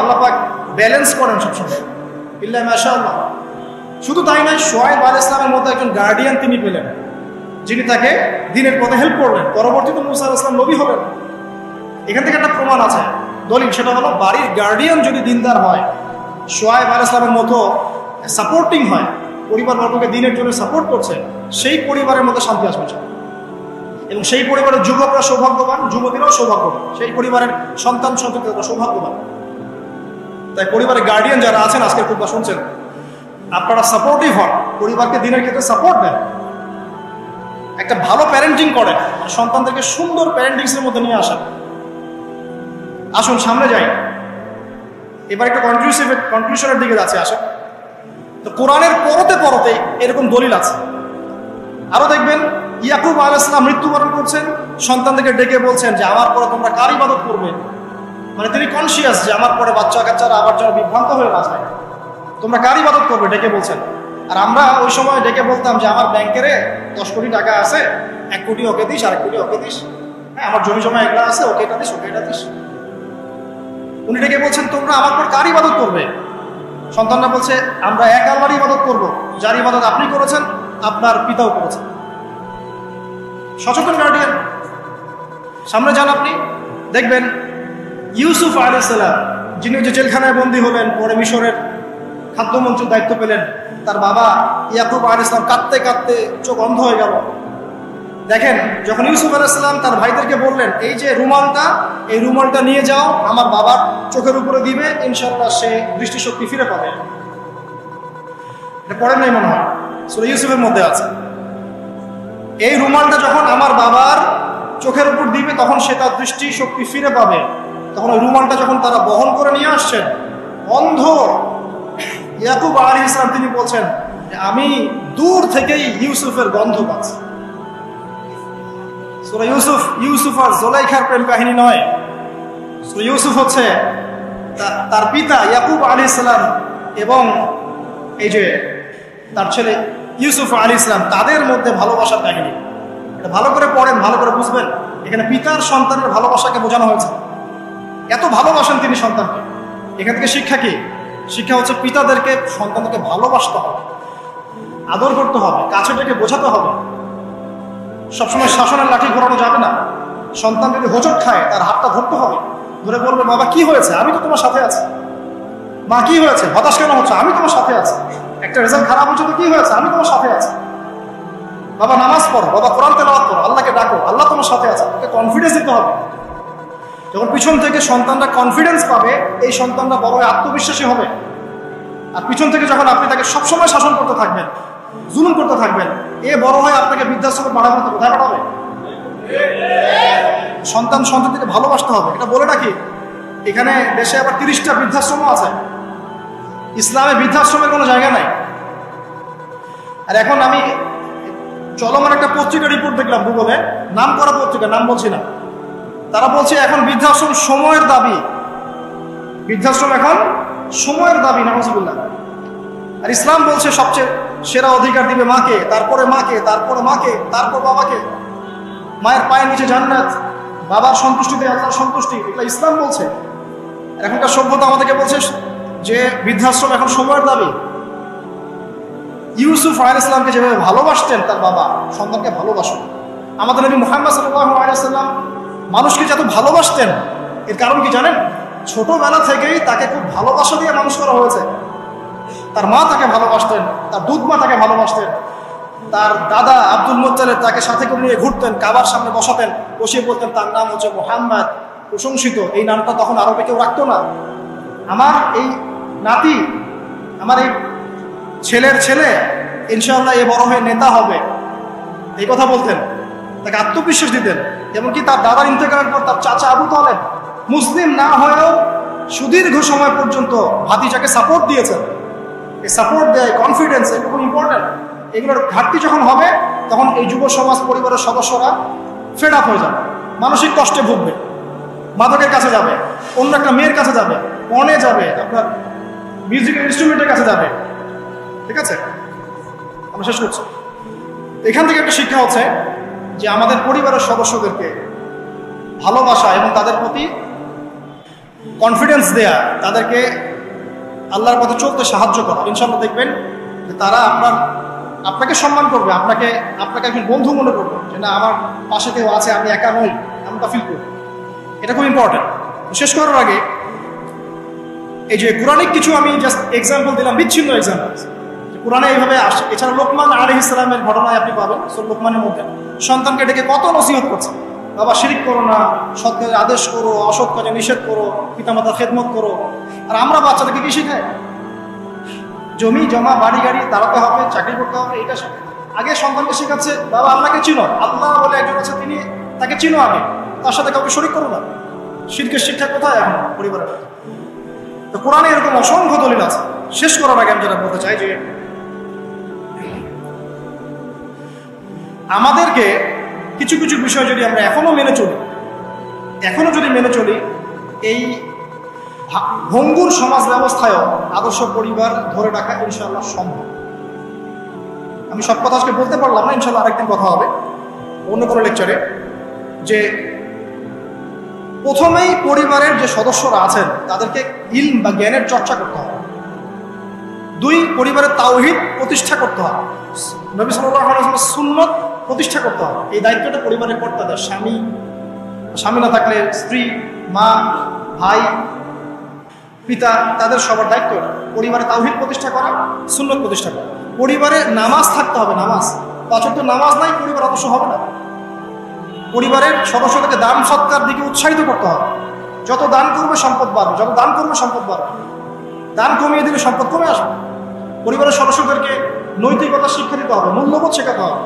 আল্লাহ পাক ব্যালেন্স করেন সবসময়, ইল্লা মাশাআল্লাহ। শুধু তাই নয়, শুআয়ব আলাইহিস সালামের মতো একজন গার্ডিয়ান তিনি পেলেন, যিনি তাকে দ্বীনের পথে হেল্প করলেন। পরবর্তীতে মুসা আলাইহিস সালাম নবী হলেন। এখান থেকে একটা প্রমাণ আছে, দলিল, সেটা হলো বাড়ির গার্ডিয়ান যদি দিনদার হয়, শুআয়ব আলাইহিস সালামের মতো সাপোর্টিং হয়, পরিবারবর্গকে দ্বীনের জন্য সাপোর্ট করছে, সেই পরিবারের মধ্যে শান্তি আসবে। এবং সেই পরিবারের যুবকরা সৌভাগ্যবান, যুবতীরাও সৌভাগ্যবান, সেই পরিবারের সন্তান সন্ততিরা সৌভাগ্যবান। তাই পরিবারের গার্ডিয়ান যারা আছেন, আজকের খুতবা শুনছেন, আপনারা সাপোর্টিভ হন, পরিবারকে দিনের ক্ষেত্রে সাপোর্ট দেন, একটা ভালো প্যারেন্টিং করেন, সন্তানদেরকে সুন্দর প্যারেন্টিংসের মধ্যে নিয়ে আসেন। আসুন সামনে যাই, এবার একটা কনক্লুশনের দিকে যাচ্ছে। আসেন, তো কোরআনের পরতে এরকম দলিল আছে। আরো দেখবেন, ইয়াকুব আলাইহিস সালাম মৃত্যুবরণ করছেন, সন্তানদেরকে ডেকে বলছেন যে আমার পরে তোমরা কার ইবাদত করবে। মানে তিনি কনসিয়াস যে আমার পরে বাচ্চা কাচ্চারা আবার যেন বিভ্রান্ত হয়ে না যায়, তোমরা কার ইবাদত করবে, ডেকে বলছেন। আর আমরা ওই সময় ডেকে বলতাম যে আমার ব্যাংকের 10 কোটি টাকা আছে, 1 কোটি ওকে দিস, 1 কোটি ওকে দিস, হ্যাঁ আমার জমি জমা এগুলো আছে, ওকে এটা দিস, ওকে এটা দিস। উনি ডেকে বলছেন তোমরা আমার পর কার ইবাদত করবে। সন্তানরা বলছে আমরা এক আল্লাহর ইবাদত করব, যার ইবাদত আপনি করেছেন, আপনার পিতাও করেছেন। সচেতন গার্ডিয়ান। সামনে যান, আপনি দেখবেন ইউসুফ আলাইহিস সালাম, যিনি যে জেলখানায় বন্দী হলেন, পরে মিশরের খাদ্যমন্ত্রীর দায়িত্ব পেলেন, তার বাবা ইয়াকুব আলাইহিস সালাম কাঁদতে কাঁদতে চোখ অন্ধ হয়ে গেল। দেখেন, যখন ইউসুফ আলাইহিস সালাম তার ভাইদেরকে বললেন এই যে রুমালটা, এই রুমালটা নিয়ে যাও, আমার বাবার চোখের উপরে দিবে, ইনশাআল্লাহ সে দৃষ্টিশক্তি ফিরে পাবে। এটা পড়েন নাই মনে হয়, সূরা ইউসুফের মধ্যে আছে। এই রুমালটা যখন আমার বাবার চোখের উপর দিবে, তখন সে তার দৃষ্টিশক্তি ফিরে পাবে। তখন ওই রুমালটা যখন তারা বহন করে নিয়ে আসছেন, অন্ধ ইয়াকুব আলাইহিস সালাম তিনি বলছেন যে আমি দূর থেকেই ইউসুফের গন্ধ পাচ্ছি। সূরা ইউসুফ, ইউসুফ আর জুলাইখার প্রেম কাহিনী নয়। সূরা ইউসুফ হচ্ছে তার পিতা ইয়াকুব আলাইহিস সালাম এবং এই যে তার ছেলে ইউসুফ আলাইহিস সালাম, তাদের মধ্যে ভালোবাসার কাহিনী। এটা ভালো করে পড়েন, ভালো করে বুঝবেন। এখানে পিতার সন্তানের ভালোবাসাকে বোঝানো হয়েছে। এত ভালোবাসেন তিনি সন্তানকে। এখান থেকে শিক্ষা কি? শিক্ষা হচ্ছে পিতাদেরকে সন্তানকে ভালোবাসতে হবে, আদর করতে হবে, কাছে ডেকে বোঝাতে হবে। সবসময় শাসনের লাঠি ঘোরানো যাবে না। সন্তান যদি হোঁচট খায়, তার হাতটা ধরতে হবে, ধরে বলবে বাবা কি হয়েছে, আমি তো তোমার সাথে আছি। মা কি হয়েছে, হতাশ কেন হচ্ছে, আমি তোমার সাথে আছি। একটা রেজাল্ট খারাপ হচ্ছে তো কি হয়েছে, আমি তোমার সাথে আছি। বাবা নামাজ পড়ো, বাবা কোরআন তেলাওয়াত করো, আল্লাহকে ডাকো, আল্লাহ তোমার সাথে আছে। ওকে কনফিডেন্স দিতে হবে। যখন পিছন থেকে সন্তানরা কনফিডেন্স পাবে, এই সন্তানরা বড় আত্মবিশ্বাসী হবে। আর পিছন থেকে যখন আপনি তাকে সবসময় শাসন করতে থাকবেন, জুলুম করতে থাকবেন, এ বড় হয় আপনাকে বৃদ্ধাশ্রমে পাঠাবেন, তো কোথায় পাঠাবে? সন্তানকে ভালোবাসতে হবে। এটা বলে রাখি, এখানে দেশে আবার 30টা বৃদ্ধাশ্রমও আছে। ইসলামে বৃদ্ধাশ্রমের কোনো জায়গা নাই। আর এখন আমি চলমান একটা পত্রিকা রিপোর্ট দেখলাম গুগলে, নাম করা পত্রিকা, নাম বলছি না। তারা বলছে এখন বৃদ্ধাশ্রম সময়ের দাবি। বৃদ্ধাশ্রম এখন সময়ের দাবি, নাউজুবিল্লাহ। আর ইসলাম বলছে সবচেয়ে সেরা অধিকার দিবে মাকে, তারপরে মাকে, তারপরে মাকে, তারপর বাবাকে। মায়ের পায়ের নিচে জান্নাত, বাবার সন্তুষ্টিতে আল্লাহর সন্তুষ্টি, এগুলো ইসলাম বলছে। আর এখনকার সভ্যতা আমাদেরকে বলছে যে বৃদ্ধাশ্রম এখন সময়ের দাবি। ইউসুফ আলাইহিস সালামকে যেভাবে ভালোবাসতেন তার বাবা, সন্তানকে ভালোবাসেন। আমাদের নবী মুহাম্মদ সাল্লাল্লাহু আলাইহি ওয়াসাল্লাম মানুষকে যত ভালোবাসতেন, এর কারণ কি জানেন? ছোটবেলা থেকেই তাকে খুব ভালোবাসা দিয়ে মানুষ করা হয়েছে। তার মা তাকে ভালোবাসতেন, তার দুধ মা তাকে ভালোবাসতেন, তার দাদা আব্দুল মুত্তালিব তাকে সাথে করে নিয়ে ঘুরতেন, কাবার সামনে বসাতেন, বসিয়ে বলতেন তার নাম হচ্ছে মুহাম্মদ, প্রশংসিত। এই নামটা তখন আরবে কেউ রাখতো না। আমার এই নাতি, আমার এই ছেলের ছেলে ইনশাআল্লাহ এ বড় হয়ে নেতা হবে, এই কথা বলতেন। তাকে আত্মবিশ্বাস দিতেন। এমনকি তার দাদার ইন্তেকালের পর তার চাচা আবু তালেব মুসলিম না হয়েও সুদীর্ঘ সময় পর্যন্ত ভাতিজাকে সাপোর্ট দিয়েছেন। এই সাপোর্ট দেয়, কনফিডেন্স, এগুলো খুব ইম্পর্টেন্ট। এগুলোর ঘাটতি যখন হবে, তখন এই যুব সমাজ পরিবারের সদস্যরা ফেড আপ হয়ে যাবে, মানসিক কষ্টে ভুগবে, মাদকের কাছে যাবে, অন্য একটা মেয়ের কাছে যাবে, পর্নে যাবে, আপনার মিউজিক্যাল ইনস্ট্রুমেন্টের কাছে যাবে। ঠিক আছে, আমরা শেষ করছি। এখান থেকে একটা শিক্ষা হচ্ছে যে আমাদের পরিবারের সদস্যদেরকে ভালোবাসা এবং তাদের প্রতি কনফিডেন্স দেয়া, তাদেরকে আল্লাহর পথে চলতে সাহায্য করা। ইনশাআল্লাহ দেখবেন যে তারা আপনাকে সম্মান করবে, আপনাকে একজন বন্ধু মনে করবে, যে না আমার পাশে কেউ আছে, আমি একা নই, এমনটা ফিল করব। এটা খুব ইম্পর্টেন্ট। শেষ করার আগে এই যে কোরআনিক কিছু আমি জাস্ট এক্সাম্পল দিলাম, বিচ্ছিন্ন এক্সাম্পল কোরআনে এইভাবে আসে। এছাড়া লোকমান আলাইহিস সালামের ঘটনায় আপনি পাবেন। লোকমানের মধ্যে সন্তানকে ডেকে কত নসিহত করছে, বাবা শিরিক করো না, সৎ কাজে আদেশ করো, অসৎ কাজে নিষেধ করো, পিতামাতার খেদমত করো। আর আমরা বাচ্চাদেরকে কি শিখাই? জমি জমা, বাড়ি গাড়ি, দাঁড়াতে হবে, চাকরি করতে হবে, এটা শেখায়। আগে সন্তানকে শেখাচ্ছে বাবা আল্লাহকে চিনো, আল্লাহ বলে একজন আছে, তিনি তাকে চিনো, আগে তার সাথে কাউকে শরিক করো না। শিরকের শিক্ষা কোথায় এখন পরিবারের? তো কোরআনে এরকম অসংখ্য দলিল আছে। শেষ করার আগে আমি যেটা বলতে চাই যে আমাদেরকে কিছু কিছু বিষয় যদি আমরা এখনো যদি মেনে চলি, এই ভঙ্গুর সমাজ ব্যবস্থায়ও আদর্শ পরিবার ধরে রাখা ইনশাআল্লাহ সম্ভব। আমি সব কথা আজকে বলতে পারলাম না, ইনশাআল্লাহ আরেকদিন কথা হবে অন্য কোনো লেকচারে। যে প্রথমেই পরিবারের যে সদস্যরা আছেন তাদেরকে ইলম বা জ্ঞানের চর্চা করতে হবে। দুই, পরিবারের তাওহীদ প্রতিষ্ঠা করতে হবে, নবী সাল্লাল্লাহু আলাইহি ওয়াসাল্লামের সুন্নাত প্রতিষ্ঠা করতে হবে। এই দায়িত্বটা পরিবারের কর্তাদের, স্বামী না থাকলে স্ত্রী, মা, ভাই, পিতা, তাদের সবার দায়িত্ব এটা। পরিবারে তাওহীদ প্রতিষ্ঠা করা, সুন্নাত প্রতিষ্ঠা করা। পরিবারে নামাজ থাকতে হবে, নামাজ, 5 ওয়াক্ত নামাজ নাই পরিবার আদর্শ হবে না। পরিবারের সদস্যদেরকে দান সৎকার দিকে উৎসাহিত করতে হবে। যত দান করবে সম্পদ বাড়বে, যত দান করবে সম্পদ বাড়বে। দান কমিয়ে দিলে সম্পদ কমে আসবে। পরিবারের সদস্যদেরকে নৈতিকতা শিক্ষা দিতে হবে, মূল্যবোধ শেখাতে হবে,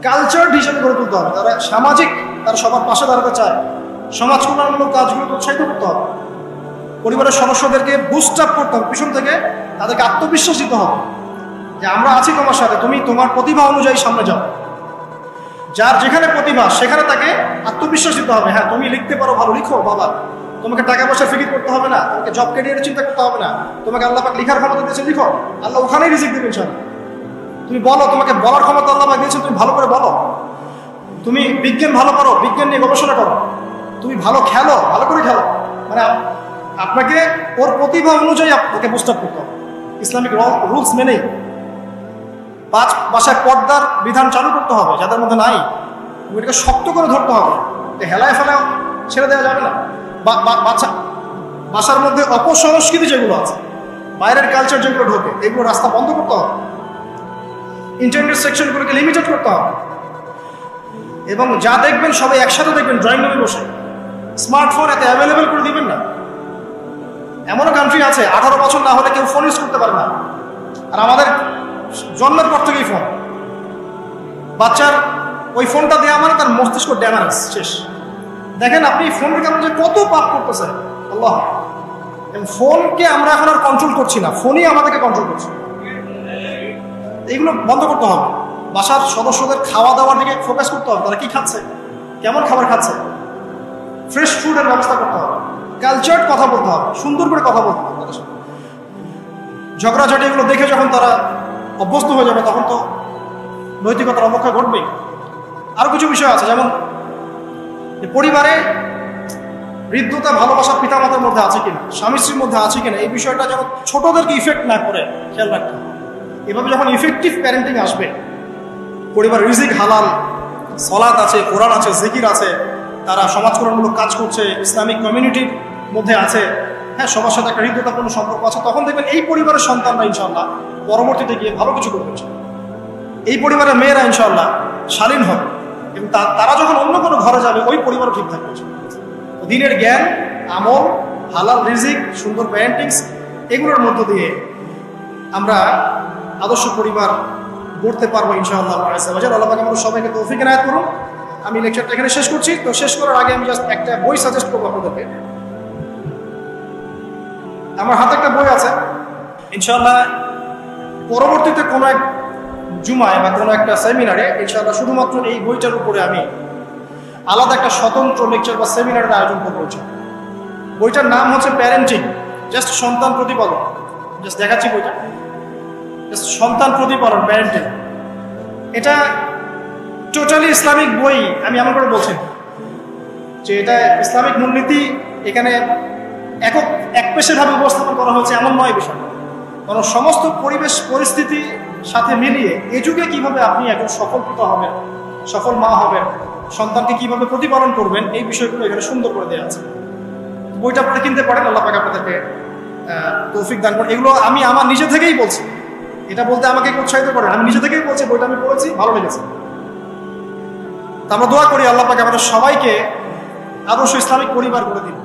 কালচার হিসেবে গড়ে তুলতে হবে। তারা সামাজিক, তারা সবার পাশে দাঁড়াতে চায়, সমাজ কল্যাণমূলক কাজগুলোকে উৎসাহিত করতে হবে। পরিবারের সদস্যদেরকে বুস্ট আপ করতে হবে, পিছন থেকে তাদেরকে আত্মবিশ্বাস দিতে হবে যে আমরা আছি তোমার সাথে, তুমি তোমার প্রতিভা অনুযায়ী সামনে যাও। যার যেখানে প্রতিভা সেখানে তাকে আত্মবিশ্বাস দিতে হবে। হ্যাঁ, তুমি লিখতে পারো, ভালো লিখো বাবা, তোমাকে টাকা পয়সা ফিকির করতে হবে না, তোমাকে জব ক্যারিয়ারের চিন্তা করতে হবে না, তোমাকে আল্লাহ পাক লিখার ক্ষমতা দিয়েছে, লিখো, আল্লাহ ওখানেই রিজিক দেবেন ইনশাআল্লাহ। তুমি বলো, তোমাকে বলার ক্ষমতা আল্লাহ পাক দিয়েছে, তুমি ভালো করে বলো। তুমি বিজ্ঞান ভালো পারো, বিজ্ঞান নিয়ে গবেষণা করো। তুমি ভালো খেলো, ভালো করে খেলো। মানে আপনাকে ওর প্রতিভা অনুযায়ী আপনাকে বুস্ট আপ করতে হবে, ইসলামিক রুলস মেনেই। বাসায় পর্দার বিধান চালু করতে হবে, যাদের মধ্যে নাই ওইটাকে শক্ত করে ধরতে হবে, হেলায় ফেলায় ছেড়ে দেওয়া যাবে না। বাসার মধ্যে অপসংস্কৃতি যেগুলো আছে, বাইরের কালচার যেগুলো ঢোকে, এগুলো রাস্তা বন্ধ করতে হবে। ইন্টারনেট সেকশনগুলোকে লিমিটেড করতে হবে। এবং যা দেখবেন সবাই একসাথে দেখবেন, ড্রয়িং রুমে বসে। স্মার্টফোন এত অ্যাভেলেবেল করে দিবেন না। এমনও কান্ট্রি আছে 18 বছর না হলে কেউ ফোন ইউজ করতে পারে না, আর আমাদের জন্মের পর থেকেই ফোন। বাচ্চার ওই ফোনটা দেওয়া মানে তার মস্তিষ্ক ড্যামেজ, শেষ। দেখেন আপনি ফোনের কারণে যে কত পাপ করতেছে আল্লাহ। ফোনকে আমরা এখন আর কন্ট্রোল করছি না, ফোনই আমাদেরকে কন্ট্রোল করছে। এইগুলো বন্ধ করতে হবে। বাসার সদস্যদের খাওয়া দাওয়ার দিকে ফোকাস করতে হবে, তারা কি খাচ্ছে, কেমন খাবার খাচ্ছে, ফ্রেশ ফুডের ব্যবস্থা করতে হবে, কালচার কথা বলতে হবে, সুন্দর করে কথা বলতে হবে তাদের সাথে। ঝগড়াঝাটি এগুলো দেখে যখন তারা অভ্যস্ত হয়ে যাবে তখন তো নৈতিকতার অবক্ষয় ঘটবেই। আরো কিছু বিষয় আছে, যেমন পরিবারে হৃদ্যতা, ভালোবাসা পিতামাতার মধ্যে আছে কিনা, স্বামী স্ত্রীর মধ্যে আছে কিনা, এই বিষয়টা যেন ছোটদেরকে ইফেক্ট না করে খেয়াল রাখতে হবে। এভাবে যখন ইফেক্টিভ প্যারেন্টিং আসবে, পরিবার রিজিক হালাল, সলাত আছে, কোরআন আছে, জিকির আছে, তারা সমাজ কল্যাণমূলক কাজ করছে, ইসলামিক কমিউনিটির মধ্যে আছে, হ্যাঁ, সবার সাথে একটা হৃদ্যতাপূর্ণ সম্পর্ক আছে, তখন দেখবেন এই পরিবারের সন্তানরা ইনশাআল্লাহ পরবর্তীতে গিয়ে ভালো কিছু করবে। এই পরিবারের মেয়েরা ইনশাআল্লাহ শালীন হবে, এবং তারা যখন অন্য কোনো ঘরে যাবে ওই পরিবারও ঠিক থাকবে। দিনের জ্ঞান, আমল, হালাল রিজিক, সুন্দর প্যারেন্টিংস, এগুলোর মধ্য দিয়ে আমরা আদর্শ পরিবার গড়তে পারবো ইনশাআল্লাহ। আল্লাহ পাক আমাদের সবাইকে তৌফিক এনায়েত করুন। আমি লেকচারটা এখানে শেষ করছি। তো শেষ করার আগে আমি জাস্ট একটা বই সাজেস্ট করবো আপনাদেরকে। আমার হাতে একটা বই আছে, ইনশাআল্লাহ পরবর্তীতে কোনো এক জুমায় বা কোনো একটা সেমিনারে ইনশাআল্লাহ শুধুমাত্র এই বইটার উপরে আমি আলাদা একটা স্বতন্ত্র লেকচার বা সেমিনারের আয়োজন করবো। বইটার নাম হচ্ছে প্যারেন্টিং, জাস্ট সন্তান প্রতিপালন। জাস্ট দেখাচ্ছি বইটা, জাস্ট সন্তান প্রতিপালন, প্যারেন্টিং। এটা টোটালি ইসলামিক বই। আমি এমন করে বলছি যে এটা ইসলামিক মূলনীতি এখানে এক পেশেভাবে উপস্থাপন করা হচ্ছে এমন নয় বিষয়, কারণ সমস্ত পরিবেশ পরিস্থিতি সাথে মিলিয়ে এ যুগে কিভাবে আপনি একজন সফল পিতা হবেন, সফল মা হবেন, সন্তানকে কিভাবে প্রতিপালন করবেন, এই বিষয়গুলো এখানে সুন্দর করে দেওয়া আছে। বইটা আপনারা কিনতে পারেন, আল্লাহ পাক আপনাদেরকে তৌফিক দান করেন। এগুলো আমি আমার নিজে থেকেই বলছি, এটা বলতে আমাকে উৎসাহিত করেন, আমি নিজে থেকেই বলছি, বইটা আমি পড়েছি, ভালো লেগেছে। তা আমরা দোয়া করি আল্লাহ পাক আমাদের সবাইকে আদর্শ ইসলামিক পরিবার করে দিন।